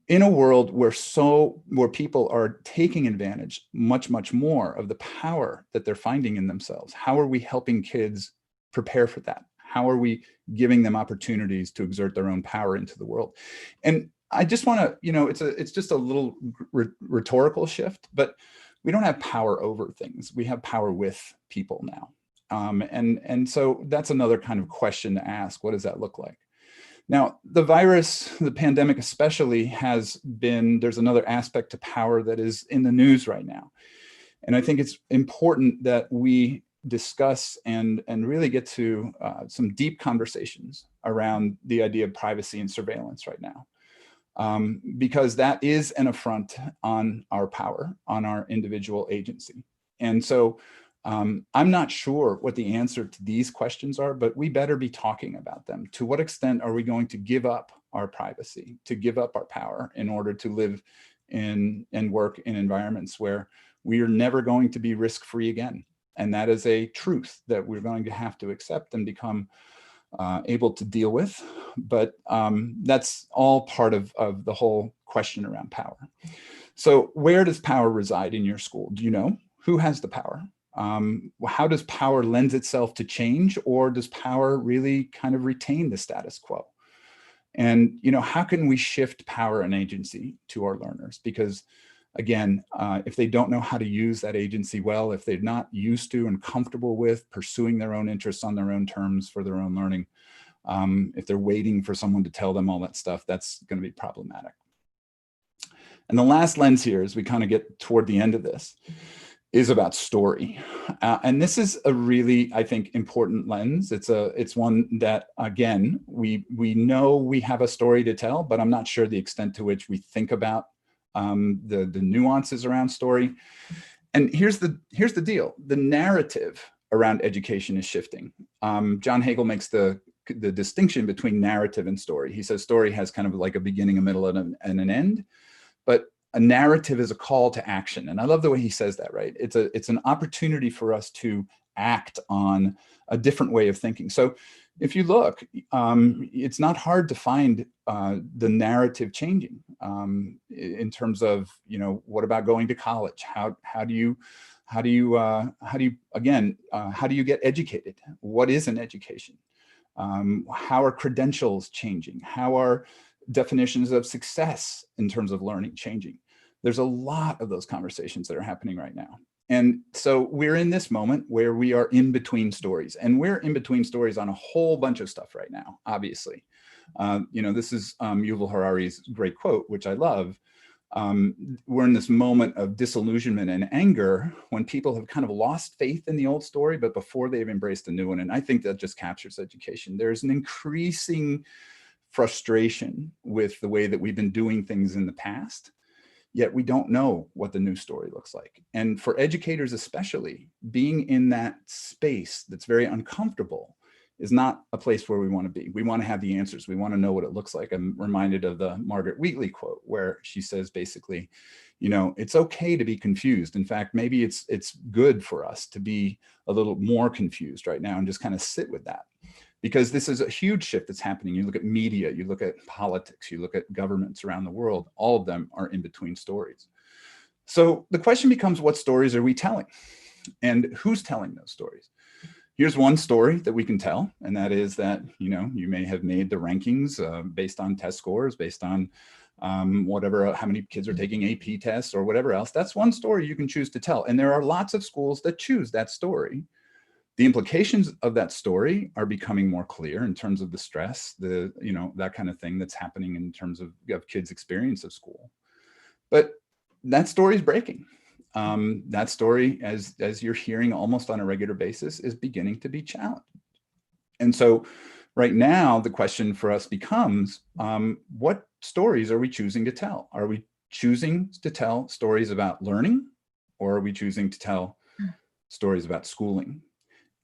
in a world where people are taking advantage much more of the power that they're finding in themselves, how are we helping kids prepare for that? How are we giving them opportunities to exert their own power into the world? And I just want to, it's just a little rhetorical shift, but we don't have power over things. We have power with people now. And so that's another kind of question to ask. What does that look like? Now, the virus, the pandemic especially, there's another aspect to power that is in the news right now. And I think it's important that we discuss and really get to some deep conversations around the idea of privacy and surveillance right now. Because that is an affront on our power, on our individual agency. And so I'm not sure what the answer to these questions are, but we better be talking about them. To what extent are we going to give up our privacy, to give up our power in order to live in and work in environments where we are never going to be risk-free again? And that is a truth that we're going to have to accept and become able to deal with. But that's all part of the whole question around power. So where does power reside in your school? Do you know? Who has the power? How does power lend itself to change, or does power really kind of retain the status quo? And, how can we shift power and agency to our learners? Because again, if they don't know how to use that agency well, if they're not used to and comfortable with pursuing their own interests on their own terms for their own learning, if they're waiting for someone to tell them all that stuff, that's going to be problematic. And the last lens here, as we kind of get toward the end of this, is about story. And this is a really, I think, important lens. It's one that, again, we know we have a story to tell, but I'm not sure the extent to which we think about the nuances around story. And here's the deal. The narrative around education is shifting. John Hagel makes the distinction between narrative and story. He says story has kind of like a beginning, a middle, and an end, but a narrative is a call to action. And I love the way he says that, right? It's an opportunity for us to act on a different way of thinking. So if you look, it's not hard to find the narrative changing in terms of, what about going to college? How do you get educated? What is an education? How are credentials changing? How are definitions of success in terms of learning changing? There's a lot of those conversations that are happening right now. And so we're in this moment where we are in between stories, and we're in between stories on a whole bunch of stuff right now, obviously. This is Yuval Harari's great quote, which I love. We're in this moment of disillusionment and anger when people have kind of lost faith in the old story, but before they've embraced a new one. And I think that just captures education. There's an increasing frustration with the way that we've been doing things in the past, yet we don't know what the new story looks like. And for educators especially, being in that space that's very uncomfortable is not a place where we want to be. We want to have the answers. We want to know what it looks like. I'm reminded of the Margaret Wheatley quote, where she says basically, it's okay to be confused. In fact, maybe it's good for us to be a little more confused right now and just kind of sit with that. Because this is a huge shift that's happening. You look at media, you look at politics, you look at governments around the world, all of them are in between stories. So the question becomes, what stories are we telling? And who's telling those stories? Here's one story that we can tell, and that is that, you may have made the rankings based on test scores, based on whatever, how many kids are taking AP tests or whatever else. That's one story you can choose to tell. And there are lots of schools that choose that story. The implications of that story are becoming more clear in terms of the stress, that kind of thing that's happening in terms of kids' experience of school. But that story is breaking. That story, as you're hearing almost on a regular basis, is beginning to be challenged. And so right now, the question for us becomes, what stories are we choosing to tell? Are we choosing to tell stories about learning, or are we choosing to tell stories about schooling?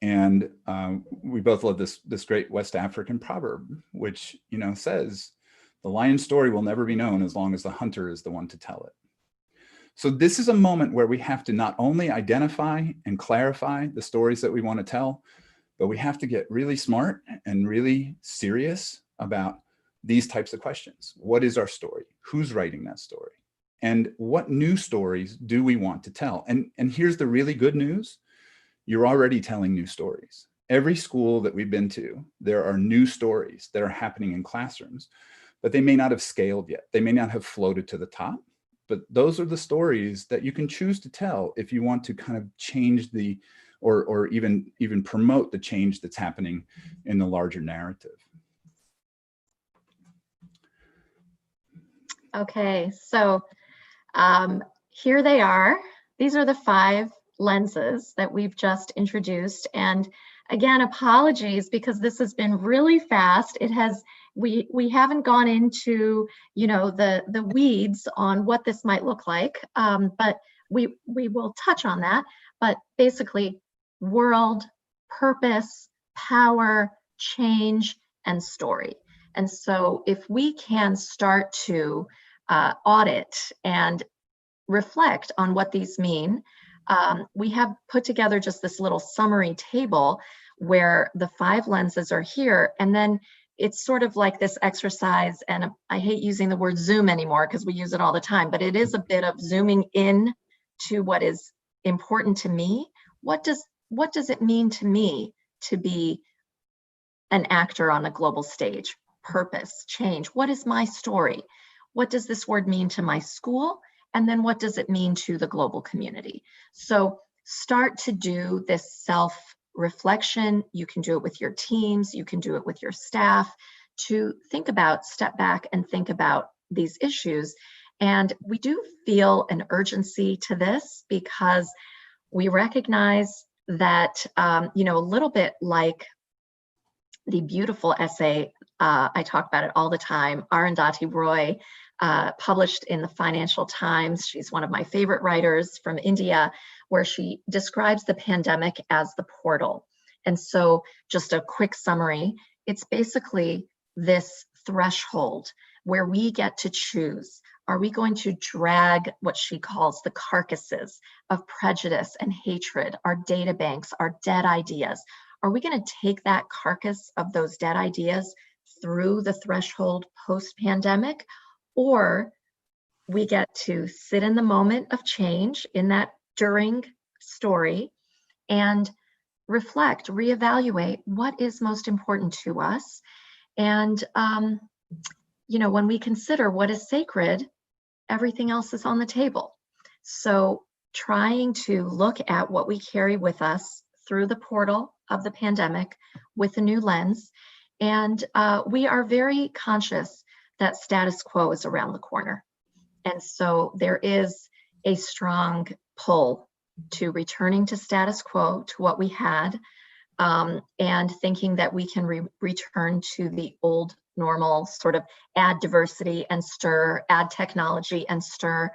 And we both love this great West African proverb, which says, "The lion's story will never be known as long as the hunter is the one to tell it." So this is a moment where we have to not only identify and clarify the stories that we want to tell, but we have to get really smart and really serious about these types of questions. What is our story? Who's writing that story? And what new stories do we want to tell? And here's the really good news. You're already telling new stories. Every school that we've been to, there are new stories that are happening in classrooms, but they may not have scaled yet. They may not have floated to the top. But those are the stories that you can choose to tell if you want to kind of change or even promote the change that's happening in the larger narrative. Okay, so here they are. These are the 5 lenses that we've just introduced. And again, apologies because this has been really fast. We haven't gone into, the weeds on what this might look like, but we will touch on that. But basically, world, purpose, power, change, and story. And so if we can start to audit and reflect on what these mean, we have put together just this little summary table where the 5 lenses are here, and then it's sort of like this exercise, and I hate using the word zoom anymore because we use it all the time, but it is a bit of zooming in to what is important to me. What does it mean to me to be an actor on a global stage? Purpose, change. What is my story? What does this word mean to my school? And then what does it mean to the global community? So start to do this self-reflection. You can do it with your teams. You can do it with your staff to step back and think about these issues. And we do feel an urgency to this because we recognize that, a little bit like the beautiful essay, I talk about it all the time, Arundhati Roy, published in the Financial Times. She's one of my favorite writers from India, where she describes the pandemic as the portal. And so just a quick summary, it's basically this threshold where we get to choose. Are we going to drag what she calls the carcasses of prejudice and hatred, our data banks, our dead ideas? Are we going to take that carcass of those dead ideas through the threshold post-pandemic? Or we get to sit in the moment of change in that during story and reflect, reevaluate what is most important to us. And, when we consider what is sacred, everything else is on the table. So trying to look at what we carry with us through the portal of the pandemic with a new lens. And we are very conscious that status quo is around the corner. And so there is a strong pull to returning to status quo, to what we had, and thinking that we can return to the old normal, sort of add diversity and stir, add technology and stir.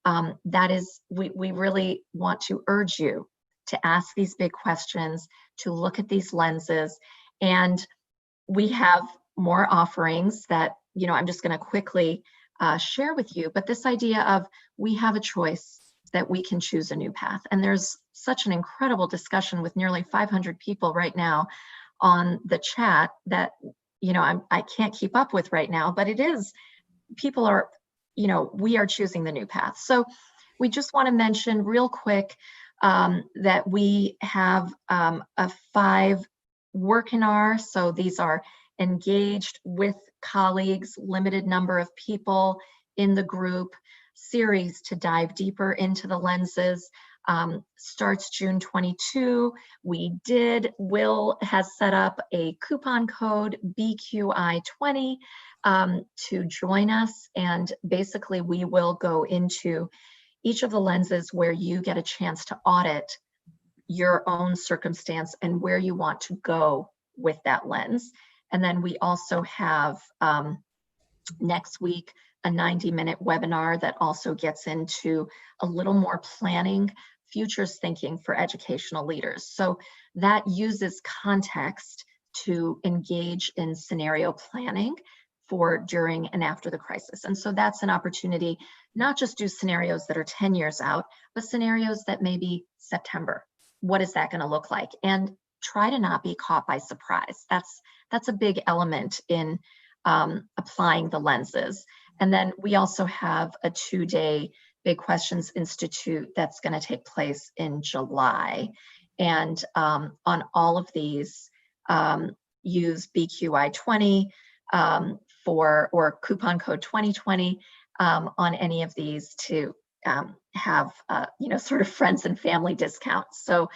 That is, we really want to urge you to ask these big questions, to look at these lenses. And we have more offerings that, I'm just going to quickly share with you, but this idea of we have a choice, that we can choose a new path. And there's such an incredible discussion with nearly 500 people right now on the chat that, I can't keep up with right now, but it is, people are, we are choosing the new path. So we just want to mention real quick that we have a 5 work-in-R. So these are engaged with colleagues, limited number of people in the group series to dive deeper into the lenses. Starts June 22. Will has set up a coupon code BQI20 to join us. And basically we will go into each of the lenses where you get a chance to audit your own circumstance and where you want to go with that lens. And then we also have next week a 90-minute webinar that also gets into a little more planning, futures thinking for educational leaders. So that uses context to engage in scenario planning for during and after the crisis. And so that's an opportunity, not just do scenarios that are 10 years out, but scenarios that may be September. What is that going to look like? And try to not be caught by surprise. That's a big element in applying the lenses. And then we also have a 2-day Big Questions Institute that's going to take place in July. And on all of these, use BQI20 or coupon code 2020 on any of these to have sort of friends and family discounts. So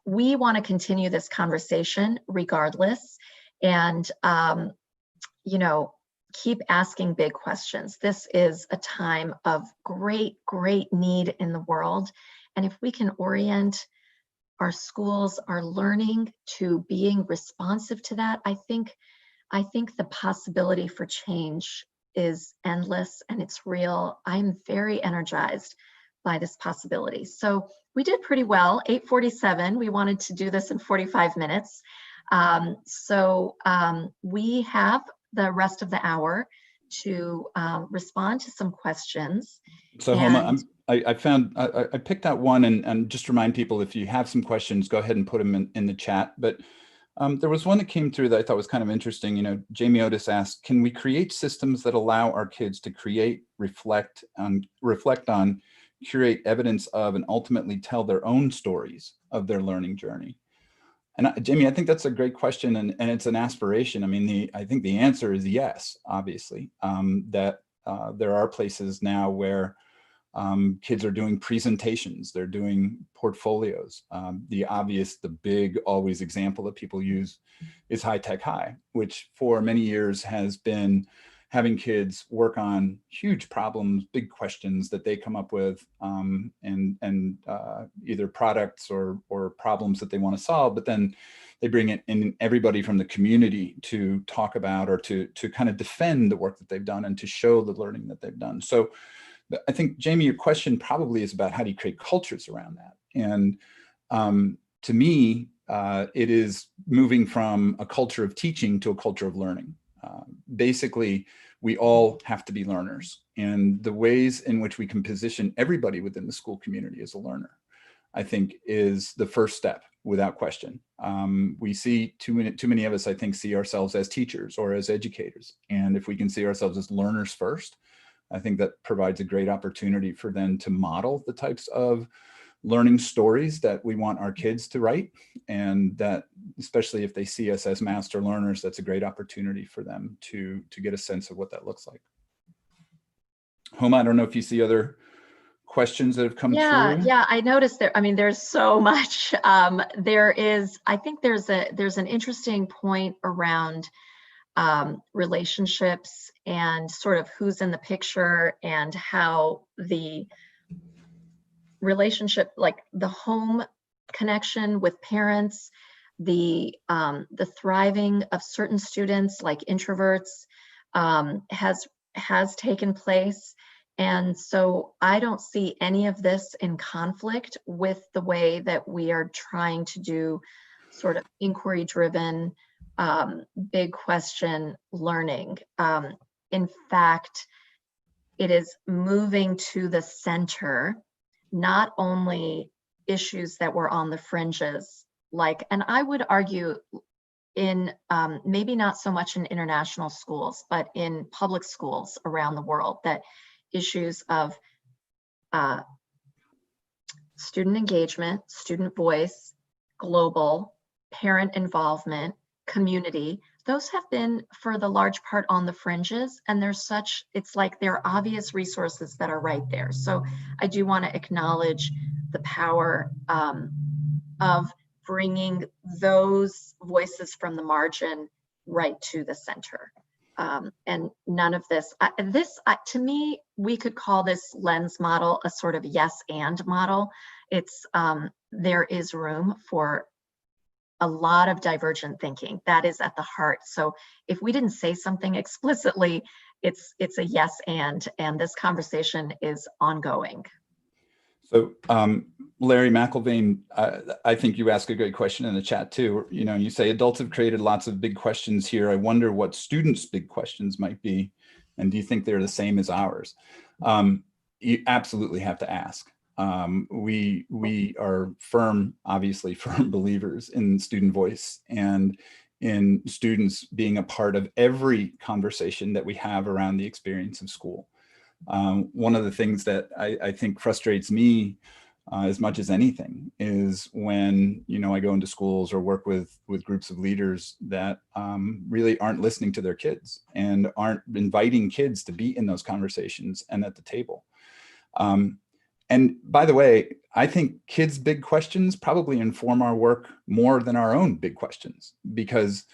we want to continue this conversation regardless, and keep asking big questions. This is a time of great need in the world, and if we can orient our schools, our learning to being responsive to that, I think the possibility for change is endless and it's real. I'm very energized by this possibility. So we did pretty well, 8:47. We wanted to do this in 45 minutes. We have the rest of the hour to respond to some questions. So Homa, I picked out one, and just remind people, if you have some questions, go ahead and put them in the chat. But there was one that came through that I thought was kind of interesting. Jamie Otis asked, can we create systems that allow our kids to create, reflect on, curate evidence of, and ultimately tell their own stories of their learning journey? And Jamie, I think that's a great question, and it's an aspiration. I mean, I think the answer is yes, obviously, that there are places now where kids are doing presentations, they're doing portfolios. The big always example that people use is High Tech High, which for many years has been having kids work on huge problems, big questions that they come up with, and either products or problems that they want to solve, but then they bring in everybody from the community to talk about or to kind of defend the work that they've done and to show the learning that they've done. So I think, Jamie, your question probably is about how do you create cultures around that? And to me, it is moving from a culture of teaching to a culture of learning. Basically, we all have to be learners, and the ways in which we can position everybody within the school community as a learner, I think, is the first step, without question. We see too many of us, I think, see ourselves as teachers or as educators, and if we can see ourselves as learners first, I think that provides a great opportunity for them to model the types of learning stories that we want our kids to write, and that, especially if they see us as master learners, that's a great opportunity for them to get a sense of what that looks like. Homa, I don't know if you see other questions that have come through. Yeah, I noticed there. I mean, there's so much. I think there's an interesting point around relationships and sort of who's in the picture and how the relationship, like the home connection with parents, the thriving of certain students like introverts has taken place. And so I don't see any of this in conflict with the way that we are trying to do sort of inquiry driven, big question learning. In fact, it is moving to the center, not only issues that were on the fringes, and I would argue in maybe not so much in international schools, but in public schools around the world, that issues of uh, student engagement, student voice, global, parent involvement, community. Those have been, for the large part, on the fringes, and there's such, it's like there are obvious resources that are right there. So I do want to acknowledge the power of bringing those voices from the margin right to the center. And none of this, to me, we could call this lens model a sort of yes and model. It's, there is room for a lot of divergent thinking. That is at the heart. So if we didn't say something explicitly, it's a yes and this conversation is ongoing. So Larry McIlvaine, I think you asked a great question in the chat too. You know, you say adults have created lots of big questions here. I wonder what students' big questions might be. And do you think they're the same as ours? You absolutely have to ask. We are obviously firm believers in student voice and in students being a part of every conversation that we have around the experience of school. One of the things that I think frustrates me as much as anything is when, you know, I go into schools or work with groups of leaders that really aren't listening to their kids and aren't inviting kids to be in those conversations and at the table. And by the way, I think kids' big questions probably inform our work more than our own big questions, because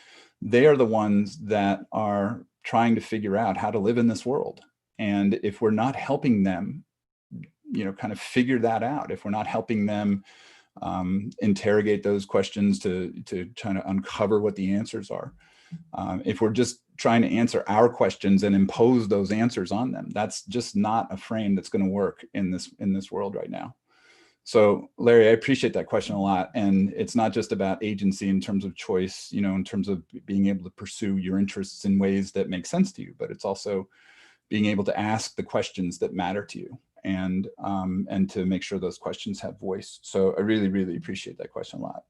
they are the ones that are trying to figure out how to live in this world. And if we're not helping them, you know, kind of figure that out, if we're not helping them interrogate those questions to try to uncover what the answers are, if we're just trying to answer our questions and impose those answers on them, that's just not a frame that's going to work in this world right now. So Larry, I appreciate that question a lot. And it's not just about agency in terms of choice, you know, in terms of being able to pursue your interests in ways that make sense to you, but it's also being able to ask the questions that matter to you and to make sure those questions have voice. So I really, really appreciate that question a lot.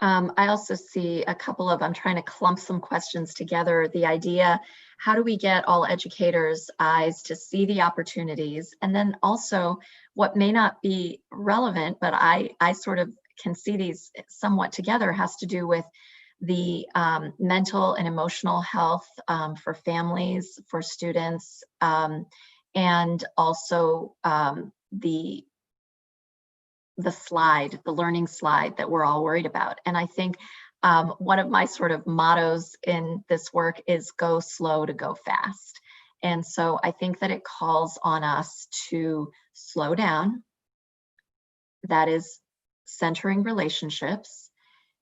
I also see a couple of, I'm trying to clump some questions together. The idea, how do we get all educators' eyes to see the opportunities? And then also what may not be relevant, but I sort of can see these somewhat together, has to do with the mental and emotional health for families, for students, and also the learning slide that we're all worried about. And I think one of my sort of mottos in this work is go slow to go fast. And so I think that it calls on us to slow down. That is centering relationships.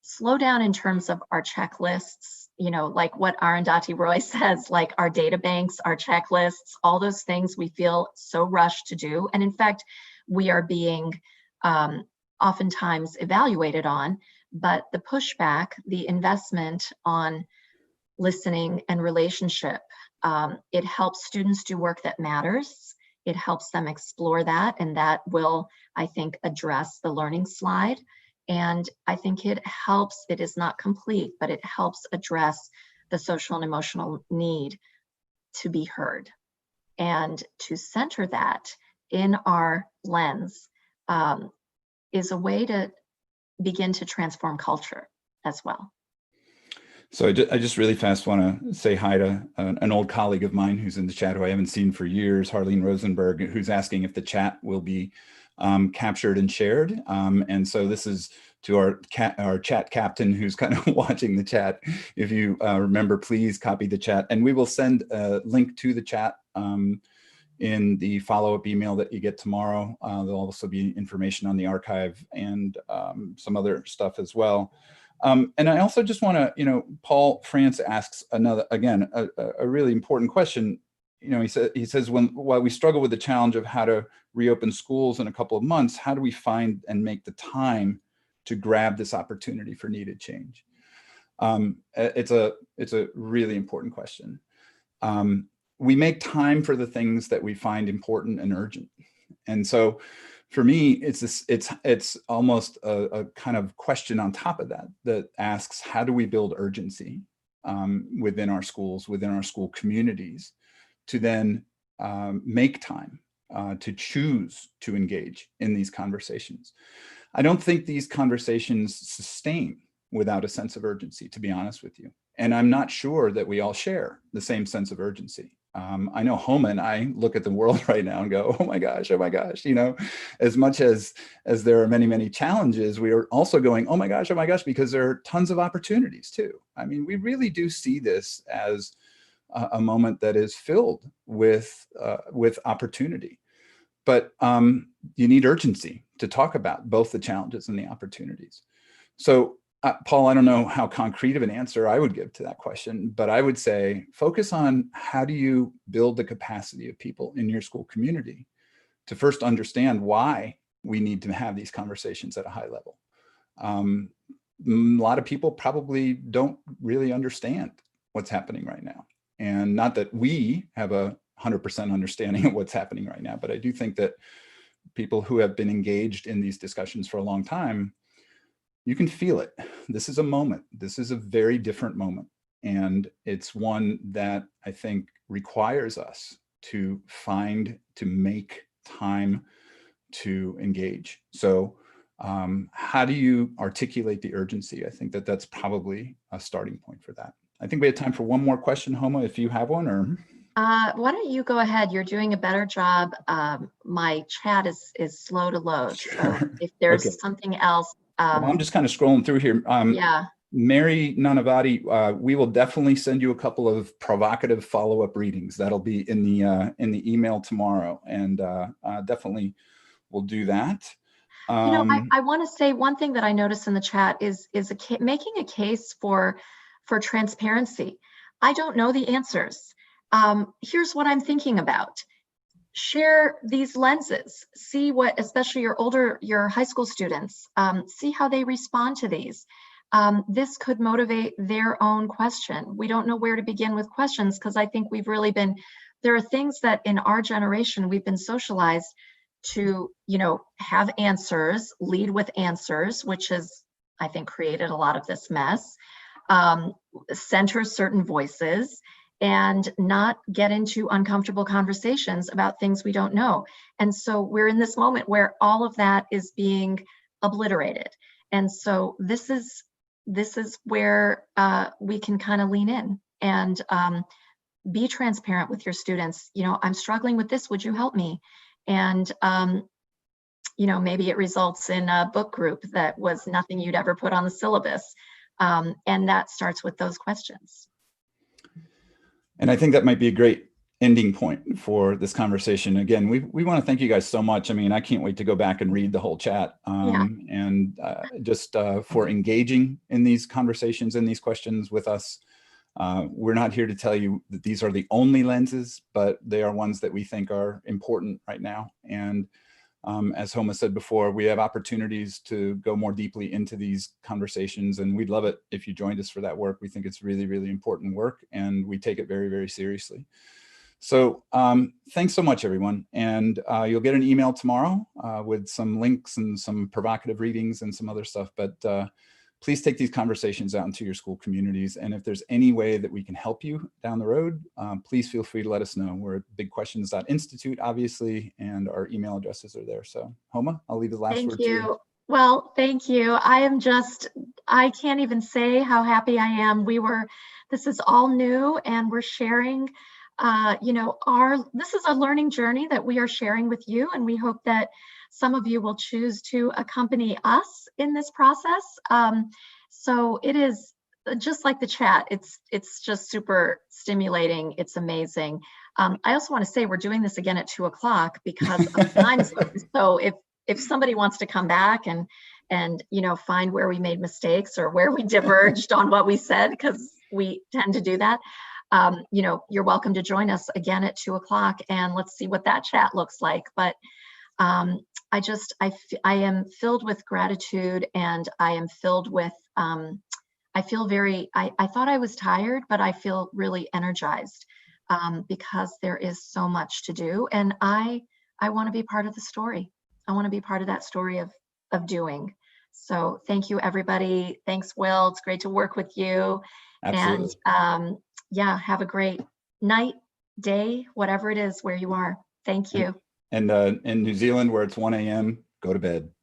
Slow down in terms of our checklists, you know, like what Arundhati Roy says, like our data banks, our checklists, all those things we feel so rushed to do. And in fact, we are being oftentimes evaluated on, but the pushback, the investment on listening and relationship, it helps students do work that matters. It helps them explore that, and that will, I think, address the learning slide. And I think it helps, it is not complete, but it helps address the social and emotional need to be heard. And to center that in our lens is a way to begin to transform culture as well. So I just really fast want to say hi to an old colleague of mine who's in the chat who I haven't seen for years, Harleen Rosenberg, who's asking if the chat will be captured and shared. And so this is to our chat captain who's kind of watching the chat. If you remember, please copy the chat, and we will send a link to the chat in the follow-up email that you get tomorrow. There'll also be information on the archive and some other stuff as well. And I also just want to, you know, Paul France asks a really important question. You know, he says, while we struggle with the challenge of how to reopen schools in a couple of months, how do we find and make the time to grab this opportunity for needed change? It's a really important question. We make time for the things that we find important and urgent. And so for me, it's almost a kind of question on top of that asks, how do we build urgency within our schools, within our school communities, to then make time to choose to engage in these conversations. I don't think these conversations sustain without a sense of urgency, to be honest with you. And I'm not sure that we all share the same sense of urgency. I know Homa and I look at the world right now and go, oh my gosh, you know, as much as there are many, many challenges, we are also going, oh my gosh, because there are tons of opportunities too. I mean, we really do see this as a moment that is filled with opportunity. But you need urgency to talk about both the challenges and the opportunities. So Paul, I don't know how concrete of an answer I would give to that question, but I would say focus on how do you build the capacity of people in your school community to first understand why we need to have these conversations at a high level. A lot of people probably don't really understand what's happening right now. And not that we have a 100% understanding of what's happening right now, but I do think that people who have been engaged in these discussions for a long time, you can feel it. This is a moment. This is a very different moment. And it's one that I think requires us to make time to engage. So how do you articulate the urgency? I think that that's probably a starting point for that. I think we have time for one more question, Homa, if you have one, or. Why don't you go ahead? You're doing a better job. My chat is slow to load. Sure. So if there's Okay. something else. Well, I'm just kind of scrolling through here. Yeah. Mary Nanavati, we will definitely send you a couple of provocative follow-up readings. That'll be in the email tomorrow, and definitely we'll do that. You know, I want to say one thing that I noticed in the chat is making a case for transparency. I don't know the answers. Here's what I'm thinking about. Share these lenses, see what, especially your high school students, see how they respond to these. This could motivate their own question. We don't know where to begin with questions because I think there are things that in our generation, we've been socialized to, you know, have answers, lead with answers, which has, I think, created a lot of this mess, center certain voices, and not get into uncomfortable conversations about things we don't know. And so we're in this moment where all of that is being obliterated. And so this is where we can kind of lean in and be transparent with your students. You know, I'm struggling with this, would you help me? And you know, maybe it results in a book group that was nothing you'd ever put on the syllabus. And that starts with those questions. And I think that might be a great ending point for this conversation. Again, we want to thank you guys so much. I mean, I can't wait to go back and read the whole chat, and just for engaging in these conversations and these questions with us. We're not here to tell you that these are the only lenses, but they are ones that we think are important right now. And as Homa said before, we have opportunities to go more deeply into these conversations, and we'd love it if you joined us for that work. We think it's really, really important work, and we take it very, very seriously. So thanks so much, everyone. And you'll get an email tomorrow with some links and some provocative readings and some other stuff. But please take these conversations out into your school communities. And if there's any way that we can help you down the road, please feel free to let us know. We're at bigquestions.institute, obviously, and our email addresses are there. So Homa, I'll leave the last word to you. Well, thank you. I can't even say how happy I am. This is all new, and we're sharing, you know, this is a learning journey that we are sharing with you, and we hope that some of you will choose to accompany us in this process. So it is just like the chat. It's just super stimulating. It's amazing. I also want to say we're doing this again at 2 o'clock because of time zone. So if somebody wants to come back and you know, find where we made mistakes or where we diverged on what we said, because we tend to do that, you know, you're welcome to join us again at 2 o'clock, and let's see what that chat looks like. But I am filled with gratitude, and I am filled with, I feel I thought I was tired, but I feel really energized because there is so much to do. And I want to be part of the story. I want to be part of that story of doing. So thank you, everybody. Thanks, Will. It's great to work with you. Absolutely. And yeah, have a great night, day, whatever it is where you are. Thank you. And in New Zealand, where it's 1 a.m., go to bed.